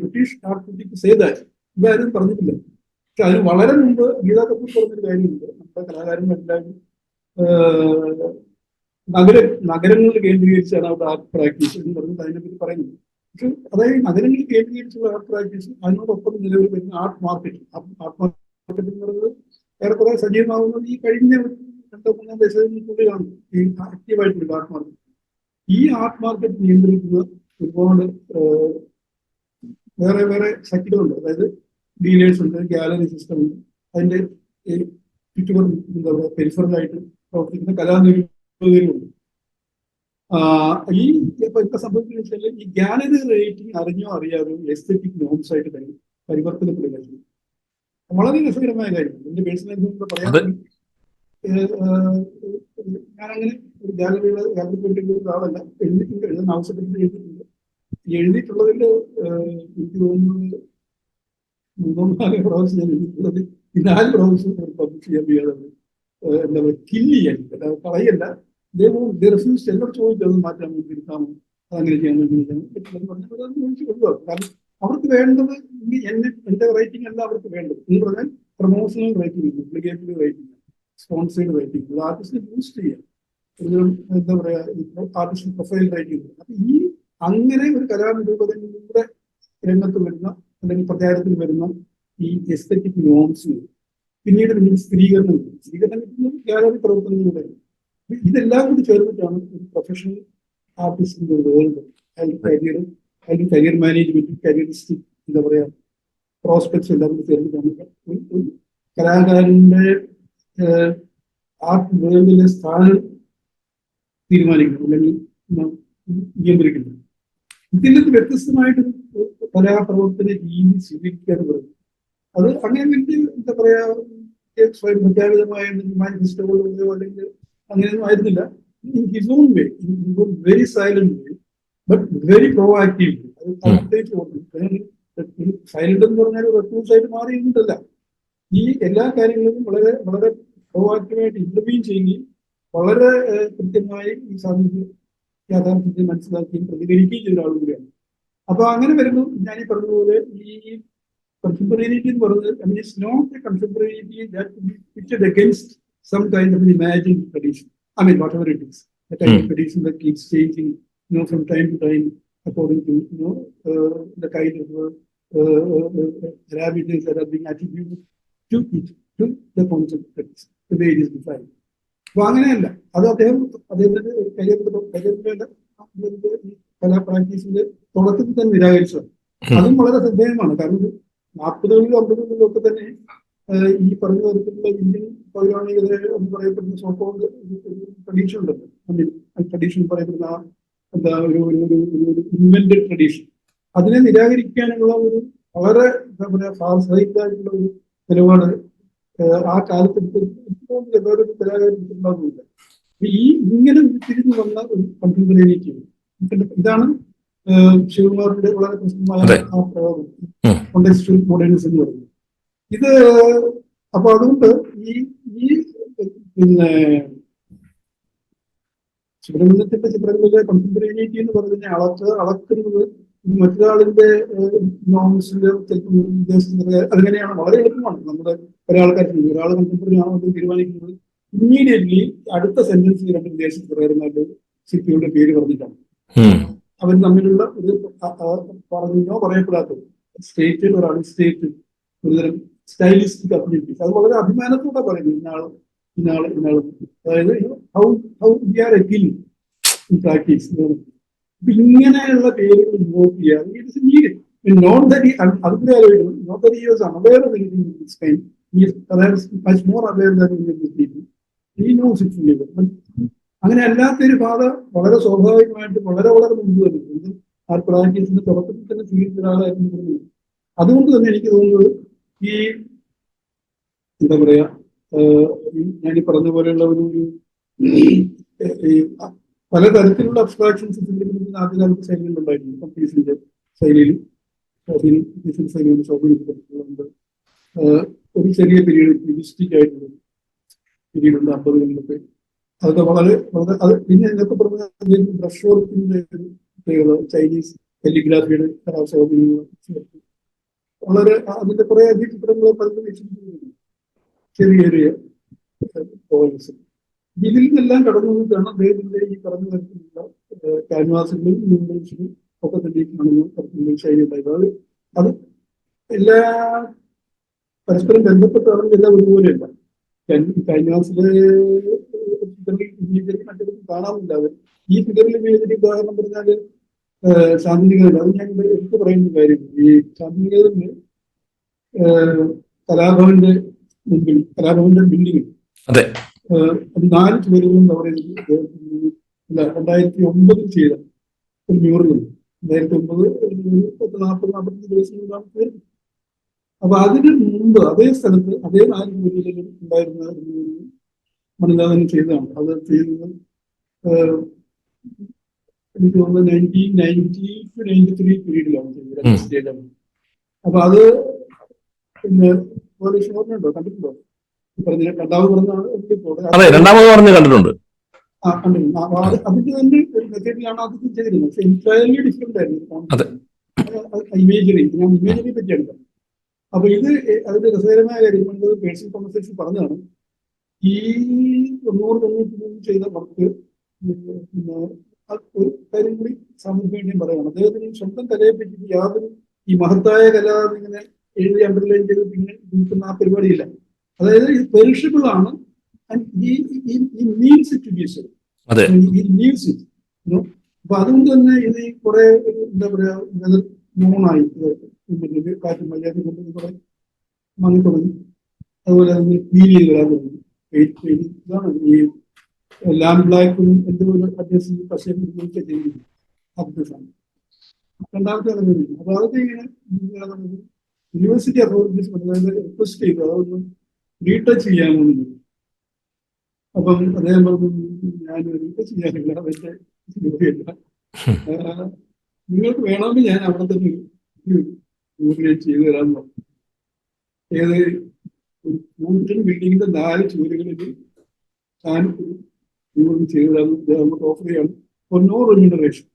ബ്രിട്ടീഷ് ഇതാരും പറഞ്ഞിട്ടില്ല. പക്ഷെ അതിന് വളരെ മുമ്പ് ഗീതാ കപൂർ പറഞ്ഞൊരു കാര്യമുണ്ട്. നമ്മുടെ കലാകാരന്മാരെല്ലാവരും നഗരങ്ങളിൽ കേന്ദ്രീകരിച്ചാണ് അവിടെ ആർട്ട് പ്രാക്ടീസ് എന്ന് പറഞ്ഞിട്ട് അതിനെപ്പറ്റി പറയുന്നത്. പക്ഷെ അതായത് നഗരങ്ങളിൽ കേന്ദ്രീകരിച്ചുള്ള ആർട്ട് പ്രാക്ടീസ് അതിനോടൊപ്പം നിലവിൽ വരുന്ന ആർട്ട് മാർക്കറ്റ് എന്ന് പറയുന്നത് ഏറെക്കുറെ സജീവമാകുന്നത് ഈ കഴിഞ്ഞ 2-3 ദശകങ്ങൾക്കുള്ളിലാണ് ഈ ആക്റ്റീവായിട്ടുള്ള ആർട്ട് മാർക്കറ്റ്. ഈ ആർട്ട് മാർക്കറ്റ് നിയന്ത്രിക്കുന്ന ഒരുപാട് വേറെ വേറെ ശക്തികളുണ്ട്. അതായത് ഡീലേഴ്സ് ഉണ്ട്, ഗാലറി സിസ്റ്റം ഉണ്ട്, അതിന്റെ ചുറ്റുപുറം എന്താ പറയുക പെരിഫറലായിട്ട് പ്രവർത്തിക്കുന്ന കലാനിരൂപകരുണ്ട്. ഈ ഇപ്പൊ എന്താ സംഭവിക്കുന്നത് വെച്ചാൽ ഈ ഗാലറി റേറ്റിംഗ് അറിഞ്ഞോ അറിയാതോ എസ്തെറ്റിക് നോംസ് ആയിട്ട് പരിവർത്തനപ്പെടുകയാണ്. വളരെ രസകരമായ കാര്യമാണ്. എന്റെ പേഴ്സണൽ അനുഭവം പറയാൻ ഞാനങ്ങനെ ഒരു ഗാലറി പെയിന്റിംഗ് ഒരാളല്ല. എഴുതാൻ ആവശ്യപ്പെട്ടിട്ട് എഴുതിയിട്ടുണ്ട്. എഴുതിയിട്ടുള്ളതിൽ എനിക്ക് തോന്നുന്നത് 3-4 പ്രാവശ്യം ഞാൻ എഴുതിയിട്ടുള്ളത് 4 പ്രാവശ്യം പബ്ലിഷ് ചെയ്യാൻ ചെയ്യാതെ എന്താ പറയുക കില്ല് ചെയ്യാൻ കളയല്ല. റിഫ്യൂസ് എന്നോട് ചോദിച്ചു അത് മാറ്റാൻ വേണ്ടി എടുക്കാമോ, അതങ്ങനെ ചെയ്യാൻ വേണ്ടി ഒഴിവാക്കും. കാരണം അവർക്ക് വേണ്ടത് എന്റെ റൈറ്റിംഗ് അല്ല അവർക്ക് വേണ്ടത് എന്ന് പറഞ്ഞാൽ promotional writing, obligatory writing, sponsored writing, ആർട്ടിസ്റ്റിനെ ബൂസ്റ്റ് ചെയ്യാം. എന്താ പറയാ ആർട്ടിസ്റ്റ് പ്രൊഫൈൽ റൈറ്റിംഗ്. അപ്പൊ ഈ അങ്ങനെ ഒരു കലാനിരൂപതയിലൂടെ രംഗത്ത് വരുന്ന അല്ലെങ്കിൽ പ്രചാരത്തിൽ വരുന്ന ഈ എസ്തെറ്റിക് നോംസ് പിന്നീട് സ്ഥിരീകരണം കിട്ടുന്നത് ഗാലറി പ്രവർത്തനങ്ങളിലൂടെ. ഇതെല്ലാം കൂടി ചേർന്നിട്ടാണ് ഒരു പ്രൊഫഷണൽ ആർട്ടിസ്റ്റിന്റെ വേൾഡ്. അതിന്റെ കരിയർ മാനേജ്മെന്റ്, കരിയറിസ്റ്റിക് എന്താ പറയാ പ്രോസ്പെക്ട്സ് എല്ലാം കൂടി ചേർന്നിട്ടാണ് ഒരു കലാകാരന്റെ ആർട്ട് വേൾഡിലെ സ്ഥാനം തീരുമാനിക്കുന്നത് അല്ലെങ്കിൽ നിയന്ത്രിക്കുന്നത്. ഇതിൽ നിന്ന് വ്യത്യസ്തമായിട്ടൊരു കലാപ്രവർത്തന രീതി സ്വീകരിക്കുക എന്ന് പറയുന്നത് അത് അങ്ങനെ വലിയ എന്താ പറയാ സ്വയം പ്രഖ്യാപിതമായ മാനിഫെസ്റ്റോകളോ അല്ലെങ്കിൽ അങ്ങനെയൊന്നും ആയിരുന്നില്ല. In his own way, very silent way, but very proactive. Silent എന്ന് പറഞ്ഞാൽ റെഫ്യൂസ് ആയിട്ട് മാറിയിട്ടുണ്ടല്ല. ഈ എല്ലാ കാര്യങ്ങളിലും വളരെ വളരെ പ്രോആക്റ്റീവായിട്ട് ഇന്റർവ്യൂ ചെയ്യുകയും വളരെ കൃത്യമായി ഈ സാമൂഹ്യ യാഥാർത്ഥ്യത്തെ മനസ്സിലാക്കുകയും പ്രതികരിക്കുകയും ചെയ്ത ആളും കൂടിയാണ്. അപ്പൊ അങ്ങനെ വരുമ്പോൾ ഞാൻ ഈ പറഞ്ഞതുപോലെ ഈ contemporaneity എന്ന് പറയുന്നത് it's not a contemporaneity that could be pitted against some kind of an imagined tradition. I mean, whatever it is, the kind of tradition that keeps changing, from time to time according to the kind of gravities that are being attributed to it, to the concept that is the way it is defined. അപ്പൊ അങ്ങനെയല്ല, അത് അദ്ദേഹത്തിന്റെ കരിയറിന്റെ കലാ പ്രാക്ടീസിന്റെ തുടക്കത്തിൽ തന്നെ നിരാകരിച്ചതാണ്. അതും വളരെ ശ്രദ്ധേയമാണ്. കാരണം 40കളിലും 50കളിലും ഒക്കെ തന്നെ ഈ പറഞ്ഞ തരത്തിലുള്ള ഇന്ത്യൻ പൗരാണികത എന്ന് പറയപ്പെടുന്ന സോക്കോൾഡ് ട്രഡീഷൻ ഉണ്ടല്ലോ. ട്രഡീഷൻ പറയപ്പെടുന്ന എന്താ ഒരു ഇൻവെന്റഡ് ട്രഡീഷൻ, അതിനെ നിരാകരിക്കാനുള്ള ഒരു വളരെ എന്താ പറയാ ഫാർസൈറ്റായിട്ടുള്ള ഒരു നിലപാട് ആ കാലത്ത് വേറൊരു കലാകാരനുണ്ടാകുന്നില്ല. ഈ ഇങ്ങനെ തിരിഞ്ഞു വന്ന ഒരു കണ്ടംപറേനിറ്റി ഇതാണ് ശിവകുമാറിന്റെ വളരെ പ്രസിദ്ധമായ ആ പ്രയോഗം കോണ്ടെക്സ്ച്വൽ മോഡേണിസം എന്ന് പറയുന്നത്. ഇത് അപ്പൊ അതുകൊണ്ട് ഈ പിന്നെ സുബ്രഹ്മണ്യത്തിന്റെ ചിത്രങ്ങളിലെ കണ്ടംപറേനിറ്റി എന്ന് പറഞ്ഞാൽ അളക്കുന്നത് മറ്റൊരാളിന്റെ നോംസിന്റെ ഉദ്ദേശിക്കുന്നത് അങ്ങനെയാണ്. വളരെ എളുപ്പമാണ്. നമ്മുടെ ഒരാൾ കണ്ടംപററി ആണോ എന്ന് തീരുമാനിക്കുന്നത് ഇമ്മീഡിയറ്റ്ലി അടുത്ത സെന്റൻസിൽ 2 വിദേശ ചിത്രകാരന്മാരുടെ ശില്പിയുടെ പേര് പറഞ്ഞിട്ടാണ്. അവർ തമ്മിലുള്ള ഒരു പറഞ്ഞോ പറയപ്പെടാത്തത് സ്റ്റേറ്റഡ് ഒരു അൺസ്റ്റേറ്റഡ് ഒരുതരം സ്റ്റൈലിസ്റ്റിക് അബിലിറ്റീസ്. അത് വളരെ അഭിമാനത്തോടെ പറയുന്നു ഇന്നാള്. അതായത് how we are again in practice. അപ്പൊ ഇങ്ങനെയുള്ള പേരുകൾ ഇൻവോക്ക് ചെയ്യാതെ it is need. Not that അതിന്റെ ആലോചിക്കണം. Not that he was aware of anything in this kind. He is perhaps much more aware than many people. He knows it fully well. അങ്ങനെ അല്ലാത്തൊരു പാത വളരെ സ്വാഭാവികമായിട്ട് വളരെ മുമ്പ് വരുന്നത് ആ പ്രാക്ടീസിന്റെ തുടക്കത്തിൽ തന്നെ സ്വീകരിച്ച ഒരാളായിരുന്നു തോന്നുന്നത്. അതുകൊണ്ട് തന്നെ എനിക്ക് തോന്നുന്നത് ഈ എന്താ പറയാ, ഞാനീ പറഞ്ഞ പോലെയുള്ള ഒരു പലതരത്തിലുള്ള അബ്സ്ട്രാക്ഷൻസ് ആദ്യകാലത്ത് ശൈലികളുണ്ടായിരുന്നു. കമ്പീസിന്റെ ശൈലിയിൽ ശൈലിയുണ്ട്. ഒരു ചെറിയ പീരീഡ് ട്വിസ്റ്റിക് ആയിട്ടുള്ള പീരീഡുണ്ട് 50-കളിലൊക്കെ. അതൊക്കെ വളരെ അത് പിന്നെ എന്നൊക്കെ പറഞ്ഞാൽ ബ്രഷ് വർക്കിന്റെ പ്രത്യേകത, ചൈനീസ് കല്ലിഗ്രാഫിയുടെ കലാസ്വാധീനങ്ങൾ വളരെ അതിന്റെ കുറെ അധികം ചിത്രങ്ങളെ പലരും വീക്ഷിച്ചിട്ടുണ്ട്. ചെറിയ ചെറിയ പോയിന്റ്സ് ഇതിൽ നിന്നെല്ലാം കടന്നു വന്നിട്ടാണ് അദ്ദേഹത്തിന്റെ ഈ പറഞ്ഞ തരത്തിലുള്ള ക്യാൻവാസുകളും ന്യൂമറേഷനും ഒക്കെ തന്നെ കാണുന്ന ശൈലി ഉണ്ടായത്. അത് എല്ലാ പരസ്പരം ബന്ധപ്പെട്ടാണെങ്കിൽ എല്ലാം ഒരുപോലെയല്ല. ക്യാൻവാസിലെ ഫിഗറിൽ മറ്റൊരു കാണാനില്ല. അത് ഈ ഫിഗറിൽ ഇമേജിന് ഉദാഹരണം പറഞ്ഞാല് ശാന്തിനികേതൻ. അത് ഞാൻ എടുത്തു പറയുന്ന കാര്യം, ഈ ശാന്തിനികേതന് കലാഭവന്റെ മുമ്പിൽ, കലാഭവന്റെ ബിൽഡിംഗ് അത് 4 ചുവരുകളും കവർ ചെയ്തിട്ട് 2009 ചെയ്ത ഒരു മ്യൂറലുണ്ട്. 2009 40-45 ദിവസങ്ങളിലാണ് തീർന്നത്. അപ്പൊ അതിന് മുമ്പ് അതേ സ്ഥലത്ത് അതേ 4 ചുവരുകളിലും ഉണ്ടായിരുന്ന മണിനാഥൻ ചെയ്തതാണ്. അത് ചെയ്തത് എനിക്ക് തോന്നുന്നത് 1990-93 പീരീഡിലാണ് ചെയ്തത്. അപ്പൊ അത് പിന്നെ ഓർമ്മയുണ്ടോ, കണ്ടിട്ടുണ്ടോ? രണ്ടാമത് പറഞ്ഞ കണ്ടിട്ടുണ്ട്. അതിന്റെ തന്നെ ഒരു മെത്തേഡിലാണ് അത് ചെയ്തിരുന്നത്. പക്ഷെ എൻറ്റയർലി ഡിഫറെന്റ് ആയിരുന്നു ഇമേജറി. ഞാൻ ഇമേജറിയെ പറ്റിയാണ്. അപ്പൊ ഇത് അതിന്റെ രസകരമായ കാര്യം പേഴ്സണൽ കോൺവെർസേഷൻ പറഞ്ഞതാണ്. ഈ 90-93 ചെയ്ത വർക്ക് പിന്നെ ഒരു കാര്യം കൂടി സാമൂഹ്യം പറയണം. അദ്ദേഹത്തിന് സ്വന്തം കലയെ പറ്റി യാതൊരു ഈ മഹത്തായ കല ഇങ്ങനെ എഴുതി അണ്ടർലൈൻ ചെയ്ത് പിന്നെ നിൽക്കുന്ന ആ പരിപാടിയില്ല. അതായത് ഇത് പെരിഷബിൾ ആണ്. അപ്പൊ അതുകൊണ്ട് തന്നെ ഇത് കുറെ എന്താ പറയാ നോണായി കാറ്റും മര്യാദ കൊണ്ട് കുറെ മങ്ങി തുടങ്ങി. അതുപോലെ തന്നെ ഫീൽ ചെയ്ത് വരാൻ തുടങ്ങി. ഇതാണ് ഈ ലാംഡ് ബ്ലാക്കും എന്തോ ഒരു അഡ്രസ് പക്ഷേ ചെയ്തിരിക്കുന്നു. രണ്ടാമത്തെ അപ്പൊ അതൊക്കെ ഇങ്ങനെ യൂണിവേഴ്സിറ്റി അതോറിറ്റീസ് റിക്വസ്റ്റ് ചെയ്തു അതൊന്ന് റീടച്ച് ചെയ്യാമെന്ന്. അപ്പം അദ്ദേഹം പറഞ്ഞു, ഞാൻ റീടച്ച് ചെയ്യാനില്ല, അതെന്റെ ജോലിയല്ല. നിങ്ങൾക്ക് വേണമെങ്കിൽ ഞാൻ അവിടെ തന്നെ ചെയ്തു തരാമെന്ന് പറഞ്ഞു. ഏത് ഒരു ബിൽഡിങ്ങിന്റെ 4 ചുവരുകളിൽ ഞാൻ ചെയ്തു തരാമെന്ന് ഓഫർ ചെയ്യാണ്. For no remuneration.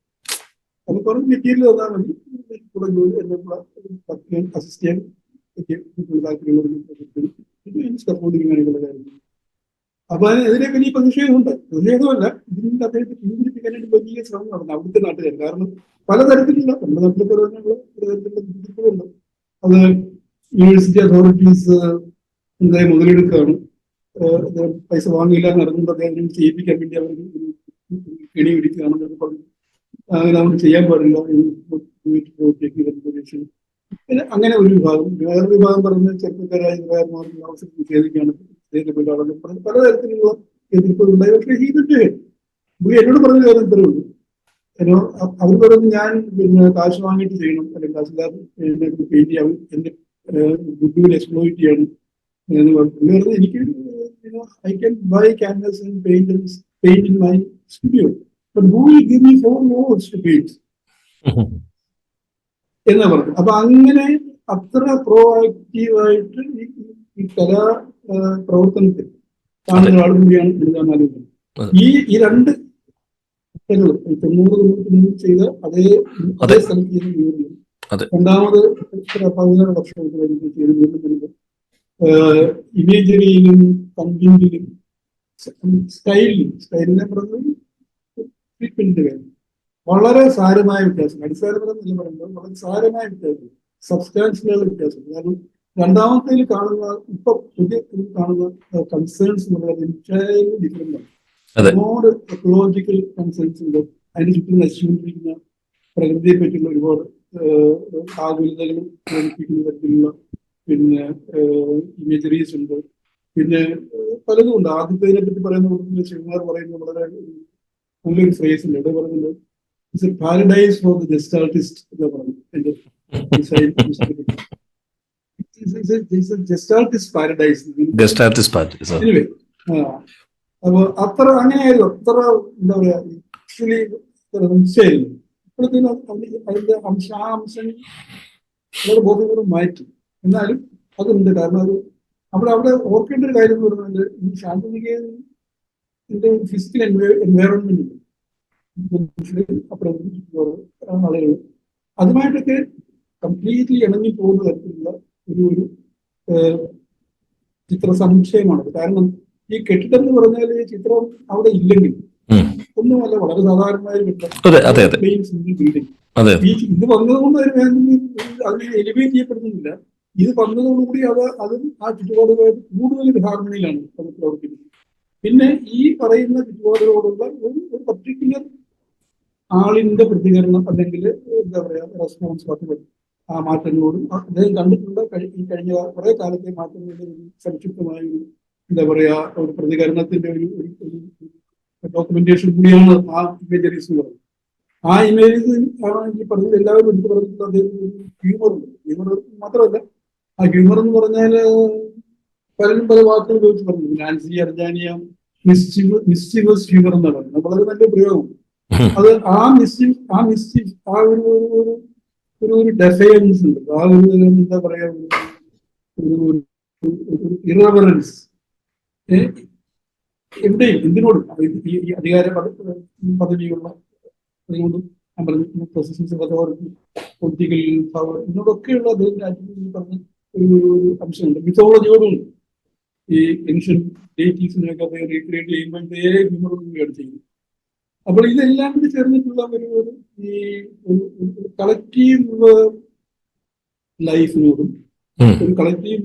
അത് കുറച്ച് മെറ്റീരിയൽ തന്നാൽ മതി, കൂടെ ജോലി എന്നെ അസിസ്റ്റ് ചെയ്യാൻ സപ്പോർട്ടിങ് വേണ്ടിയുള്ള കാര്യം. അപ്പൊ അതിനെ വലിയ പ്രതിഷേധമുണ്ട്. പ്രതിഷേധമല്ല, ഇതിന്റെ അദ്ദേഹത്തെ പിന്തിരിപ്പിക്കാനായിട്ട് വലിയ ശ്രമം നടന്നു അവിടുത്തെ നാട്ടുകാർ. കാരണം പലതരത്തിലുള്ള നമ്മുടെ നാട്ടിലെ പലതരത്തിലുള്ള ബുദ്ധിമുട്ടുണ്ട്. അത് യൂണിവേഴ്സിറ്റി അതോറിറ്റീസ് എന്തായാലും മുതലെടുക്കുകയാണ്. പൈസ വാങ്ങിയില്ല എന്ന് അറിഞ്ഞുകൊണ്ട് അദ്ദേഹം ചെയ്യിപ്പിക്കാൻ വേണ്ടി അവർ കെണി പിടിക്കുകയാണെന്നൊക്കെ പറഞ്ഞു. അങ്ങനെ അവർ ചെയ്യാൻ പാടില്ല. അങ്ങനെ ഒരു വിഭാഗം. വേറൊരു വിഭാഗം പറയുന്നത് ചെറുപ്പക്കാരായ നിലവാരമാർക്കുള്ള അവസരം നിഷേധിക്കുകയാണ്. പലതരത്തിലുള്ള എതിർപ്പുകൾ ഉണ്ടായി. പക്ഷേ ഇതിട്ട് എന്നോട് പറഞ്ഞ കാര്യം ഇത്രയുള്ളൂ. അവർ പറയുന്നത് ഞാൻ പിന്നെ കാശ് വാങ്ങിയിട്ട് ചെയ്യണം, അല്ലെങ്കിൽ കാശുകാരൻ പെയിന്റ് ചെയ്യാൻ എന്റെ ഗുഡ്വിൽ എക്സ്പ്ലോയിറ്റ് ചെയ്യണം എന്ന് പറഞ്ഞു. എനിക്ക് I can buy canvas and paint in my studio, but who will give me 4 hours to paint എന്നാ പറഞ്ഞു. അപ്പൊ അങ്ങനെ അത്ര പ്രോ ആക്റ്റീവായിട്ട് ഈ കലാ പ്രവർത്തനത്തിൽ കാണുന്ന ആൾ കൂടിയാണ് എഴുതാനാലും. ഈ 2 90-93 ചെയ്ത അതേ സ്ഥലത്ത് ചെയ്ത വീടുകൾ രണ്ടാമത് 16 വർഷം ചെയ്ത വീടുകളുണ്ട്. ഇമേജറിയിലും കണ്ടന്റിലും സ്റ്റൈലിനെ പറഞ്ഞത് ട്രീറ്റ്മെന്റിന്റെ കാര്യം വളരെ സാരമായ വ്യത്യാസം. അടിസ്ഥാനപരമെന്ന് പറയുമ്പോൾ വളരെ സാരമായ വ്യത്യാസം, സബ്സ്റ്റാൻഷ്യലായ വ്യത്യാസം. കാരണം രണ്ടാമത്തേൽ കാണുന്ന ഇപ്പൊ പുതിയ കാണുന്ന കൺസേൺസ് എന്ന് പറയുന്നത് എൻറ്റയർലി ഡിഫറെന്റ് ആണ്. ഒരുപാട് എക്കോളജിക്കൽ കൺസേൺസ് ഉണ്ട്. അതിന് ചുറ്റും നശിച്ചുകൊണ്ടിരിക്കുന്ന പ്രകൃതിയെ പറ്റിയുള്ള ഒരുപാട് ആകുലതകളും പ്രകടിപ്പിക്കുന്ന തരത്തിലുള്ള പിന്നെ ഇമേജറീസ് ഉണ്ട്. പിന്നെ പലതും ഉണ്ട്. ആദ്യത്തേതിനെ പറ്റി പറയുന്ന ശിവകുമാർ പറയുന്നത് വളരെ നല്ലൊരു ഫ്രേസ് ഉണ്ട്. ഇവിടെ പറയുന്നത് it's a paradise for the gestaltist എന്ന് പറഞ്ഞു. എന്റെ ഗസ്റ്റാൾട്ടിസ്റ്റ് പാരഡൈസ്. എനിവേ അപ്പൊ അത്ര അങ്ങനെയായിരുന്നു. അത്ര എന്താ പറയാ ആക്ച്വലി നിശ്ചയായിരുന്നു. ഇപ്പോഴത്തേനും അതിന്റെ അംശം വളരെ ബോധപൂർവ്വം മാറ്റി. എന്നാലും അതുണ്ട്. കാരണം അത് അവിടെ ഓർക്കേണ്ട ഒരു കാര്യം എന്ന് പറഞ്ഞാൽ ഈ ശാന്തനികേതന്റെ ഫിസിക്കൽ എൻവയറോൺമെന്റ് ഉണ്ട്. ആളുകൾ അതുമായിട്ടൊക്കെ കംപ്ലീറ്റ്ലി ഇണങ്ങി പോകുന്ന തരത്തിലുള്ള ഒരു ചിത്ര സമുച്ചയമാണ്. കാരണം ഈ കെട്ടിടം എന്ന് പറഞ്ഞാൽ ചിത്രം അവിടെ ഇല്ലെങ്കിൽ ഒന്നുമല്ല, വളരെ സാധാരണമായ ഒരു കെട്ടിടം, സിംഗിൾ ബിൽഡിംഗ്. ഇത് വന്നതുകൊണ്ട് അതിനെ എലിവേറ്റ് ചെയ്യപ്പെടുന്നില്ല. ഇത് വന്നതോടുകൂടി അതും ആ ചുറ്റുപാടുമായിട്ട് കൂടുതൽ ഒരു ഹാർമണിയിലാണ് അത് പ്രവർത്തിക്കുന്നത്. പിന്നെ ഈ പറയുന്ന ചുറ്റുപാടുകളോടുള്ള ഒരു പർട്ടിക്കുലർ ആളിന്റെ പ്രതികരണം അല്ലെങ്കിൽ എന്താ പറയാ റെസ്പോൺസ് അതുപോലെ ആ മാറ്റങ്ങളോടും അദ്ദേഹം കണ്ടിട്ടുള്ള ഈ കഴിഞ്ഞ കുറെ കാലത്തെ മാറ്റങ്ങളുടെ ഒരു സംക്ഷിപ്തമായ ഒരു എന്താ പറയാ ഒരു പ്രതികരണത്തിന്റെ ഒരു ഡോക്യുമെന്റേഷൻ കൂടിയാണ് ആ ഇമേജറീസ് എന്ന് പറയുന്നത്. ആ ഇമേജസ് ആണ് ഈ പറഞ്ഞത് എല്ലാവരും എടുത്ത് പറഞ്ഞിട്ടുള്ള അദ്ദേഹത്തിന് ഹ്യൂമറുണ്ട്. ഹ്യൂമർ മാത്രമല്ല, ആ ഹ്യൂമർ എന്ന് പറഞ്ഞാൽ പലരും പല വാക്കുകൾ ഉപയോഗിച്ച് പറഞ്ഞു. നാൻസി അർജാനിയ മിസ്ചീവസ് ഹ്യൂമർ എന്നാണ് പറയുന്നത്. വളരെ നല്ല പ്രയോഗം. അത് ആ ഒരു ഡെഫയൻസ് ഉണ്ട്. ആ ഒരു എന്താ പറയാ ഒരു ഇറവറൻസ് എവിടെയും എന്തിനോടും ഈ അധികാര പദവിയുള്ള അതുകൊണ്ടും ഞാൻ പറഞ്ഞു പൊസിഷൻസ് അതോറിറ്റി പൊളിറ്റിക്കൽ പവർ ഇതിനോടൊക്കെയുള്ള അദ്ദേഹം രാജ്യത്തിൽ പറഞ്ഞ ഒരു അംശമുണ്ട്. മിത്തോളജിയോടും ഈ ഏൻഷ്യൻ ഡേറ്റീസിനെയൊക്കെ അദ്ദേഹം റീക്രിയേറ്റ് ചെയ്യുമ്പോൾ ഇതേ ഹ്യൂമറോടുകൂടിയാണ് ചെയ്യുന്നത്. അപ്പോൾ ഇതെല്ലാം കൂടി ചേർന്നിട്ടുള്ള ഈ കളക്റ്റീവ് ലൈഫിനോടും ഒരു കളക്റ്റീവ്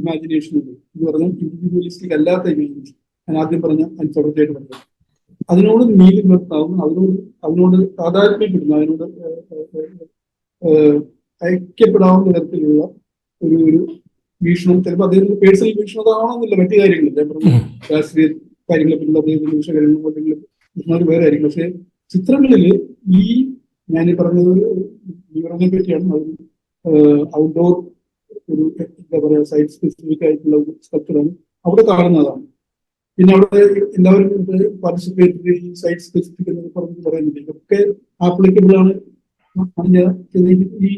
ഇമാജിനേഷനോടും എന്ന് പറഞ്ഞാൽ ഇൻഡിവിജ്വലിസ്റ്റിക് അല്ലാത്ത ഇമാജിനേഷൻ, ഞാൻ ആദ്യം പറഞ്ഞ തുടർച്ചയായിട്ട് പറഞ്ഞത്, അതിനോട് നീതി പുലർത്താവുന്ന അതിനോട് താതാത്മ്യപ്പെടുന്ന അതിനോട് ഐക്യപ്പെടാവുന്ന തരത്തിലുള്ള ഒരു വീക്ഷണം. ചിലപ്പോൾ അദ്ദേഹത്തിന്റെ പേഴ്സണൽ വീക്ഷണം അതാവണമെന്നില്ല, മറ്റു കാര്യങ്ങൾ രാഷ്ട്രീയ കാര്യങ്ങളെ പറ്റിയുള്ള അദ്ദേഹത്തിന്റെ വിഷയങ്ങളും അല്ലെങ്കിൽ വേറെ ആയിരിക്കും. പക്ഷെ ചിത്രങ്ങളിൽ ഈ ഞാൻ പറഞ്ഞത് വിവരങ്ങളെ പറ്റിയാണ്. ഔട്ട്ഡോർ ഒരു എന്താ പറയാ സൈറ്റ് സ്പെസിഫിക് ആയിട്ടുള്ള ഒരു സ്ട്രക്ചറാണ് അവിടെ കാണുന്നതാണ്. പിന്നെ അവിടെ എല്ലാവരും പാർട്ടിസിപ്പേറ്റ് ഈ സൈറ്റ് സ്പെസിഫിക് എന്ന് പറഞ്ഞ് പറയുന്നില്ല, ഇതൊക്കെ ആപ്ലിക്കബിൾ ആണ് ഈ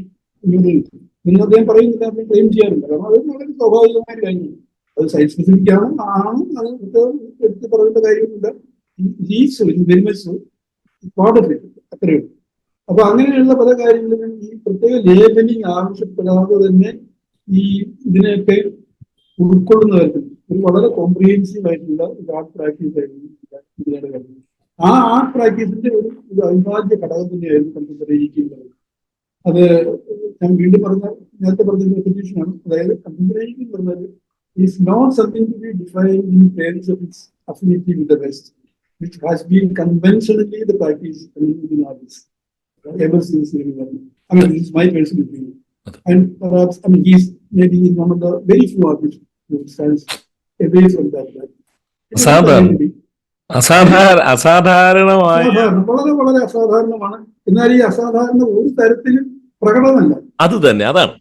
എന്ന് അദ്ദേഹം പറയുന്നില്ല, അദ്ദേഹം ക്ലെയിം ചെയ്യാറുണ്ട്. കാരണം അത് വളരെ സ്വാഭാവികമായ കാര്യമാണ്. അത് സൈറ്റ് സ്പെസിഫിക് ആണ് അത് എടുത്ത് പറയേണ്ട കാര്യമില്ല. അത്രയും. അപ്പൊ അങ്ങനെയുള്ള പല കാര്യങ്ങളിലും ഈ പ്രത്യേക ലേബലിംഗ് ആവശ്യപ്പെടാതെ തന്നെ ഈ ഇതിനെയൊക്കെ ഉൾക്കൊള്ളുന്ന തരത്തിൽ ഒരു വളരെ കോംപ്രിഹെൻസീവ് ആയിട്ടുള്ള ഒരു ആർട്ട് പ്രാക്ടീസ് ആയിരുന്നു ഇതിന്റെ കാര്യം. ആ ആർട്ട് പ്രാക്ടീസിന്റെ ഒരു അവിഭാജ്യ ഘടകം തന്നെയായിരുന്നു കണ്ടംപററി. അത് ഞാൻ വീണ്ടും നേരത്തെ പറഞ്ഞ റെപ്പിറ്റേഷനാണ്. അതായത് കണ്ടംപററി എന്ന് പറഞ്ഞാൽ is not something to be defined in terms of its affinity with the West, which has been conventionally the practice in Indian artists ever since. I mean, this is my personal opinion. And perhaps, I mean, he's maybe one of the very few artists who stands away from that. അസാധാരണമായ വളരെ വളരെ അസാധാരണമാണ്. എന്നാൽ ഈ അസാധാരണ ഒരു തരത്തിലും പ്രകടനമല്ല. അത് തന്നെ, അതാണ്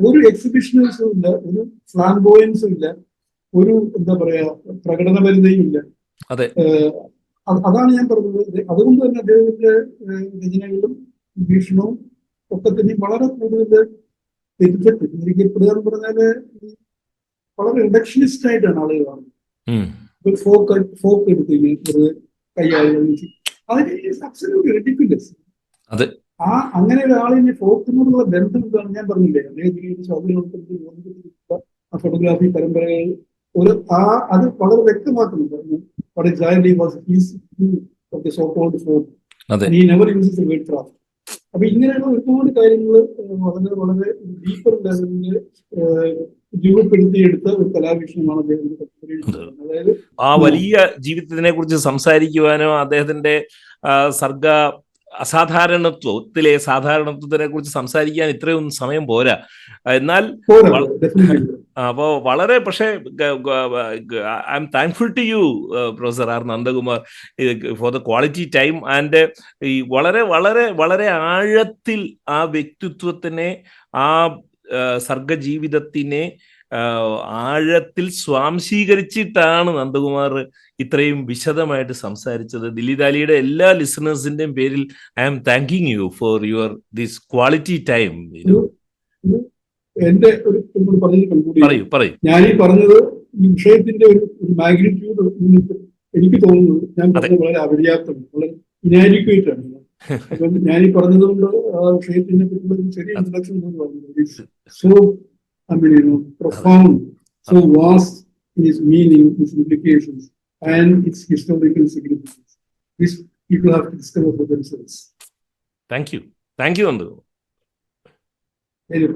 ഒരു എക്സിബിഷനൽസും ഇല്ല, ഒരു ഫ്ലാംബോയൻസും ഇല്ല, ഒരു എന്താ പറയാ പ്രകടനപരിതയും ഇല്ല. അതാണ് ഞാൻ പറഞ്ഞത്. അതുകൊണ്ട് തന്നെ അദ്ദേഹത്തിന്റെ രചനകളും വീക്ഷണവും ഒക്കെ തന്നെ വളരെ കൂടുതൽ തെറ്റിദ്ധരിക്കപ്പെടുക എന്ന് പറഞ്ഞാല് വളരെ റിഡക്ഷനിസ്റ്റ് ആയിട്ടാണ് ആളുകൾ കാണുന്നത്. ഫോക്ക് എടുത്ത് കൈയാളുകൾ അതിന് റിഡിക്കുലസ്. അങ്ങനെ ഒരാളിനെ ഫോക്കിനോടുള്ള ബന്ധം ഇതാണ് ഞാൻ പറഞ്ഞില്ലേ. അദ്ദേഹത്തിന് സ്വാതന്ത്ര്യപ്പെടുത്തി ഫോട്ടോഗ്രാഫി പരമ്പരകൾ അത് വളരെ വ്യക്തമാക്കുന്നുണ്ട്. What exactly was his view of the so-called folk? He never uses the word craft. അപ്പൊ ഇങ്ങനെയുള്ള ഒരുപാട് കാര്യങ്ങൾ വളരെ വളരെ ഡീപ്പർ ലെവലില് രൂപപ്പെടുത്തിയെടുത്ത ഒരു കലാവീക്ഷണമാണ് അദ്ദേഹത്തിന്റെ പത്മരാജൻ. അതായത് ആ വലിയ ജീവിതത്തിനെ കുറിച്ച് സംസാരിക്കുവാനോ അദ്ദേഹത്തിന്റെ സർഗ അസാധാരണത്വത്തിലെ സാധാരണത്വത്തിനെ കുറിച്ച് സംസാരിക്കാൻ ഇത്രയും സമയം പോരാ. എന്നാൽ അപ്പോ വളരെ പക്ഷേ I am thankful to you professor R Nandakumar for the quality time and ഈ വളരെ വളരെ വളരെ ആഴത്തിൽ ആ വ്യക്തിത്വത്തിനെ, ആ സർഗജീവിതത്തിനെ ആഴത്തിൽ സ്വാംശീകരിച്ചിട്ടാണ് നന്ദകുമാർ ഇത്രയും വിശദമായിട്ട് സംസാരിച്ചത്. ദില്ലി ദാലിയുടെ എല്ലാ ലിസണേഴ്സിന്റെയും പേരിൽ I am thanking you for your this quality time. എന്റെ ഒരു പറയൂ. ഞാൻ ഈ പറഞ്ഞത് ഈ വിഷയത്തിന്റെ ഒരു മാഗ്നിറ്റ്യൂഡ് എനിക്ക് തോന്നുന്നത് ഞാൻ പറഞ്ഞത് വളരെ അപര്യാപ്തമാണ്, വളരെ ഇനാഡിക്വേറ്റ് ആണ്. അപ്പം ഞാൻ ഈ പറഞ്ഞതുകൊണ്ട് ആ വിഷയത്തിനെ പറ്റിയുള്ള ഒരു ചെറിയ ഇൻട്രഡക്ഷൻ പോലും പറഞ്ഞത്. So I mean, profound, so vast in its meaning, its implications, and its historical significance. These people have to discover for themselves. Thank you. Thank you, Andu. Thank you.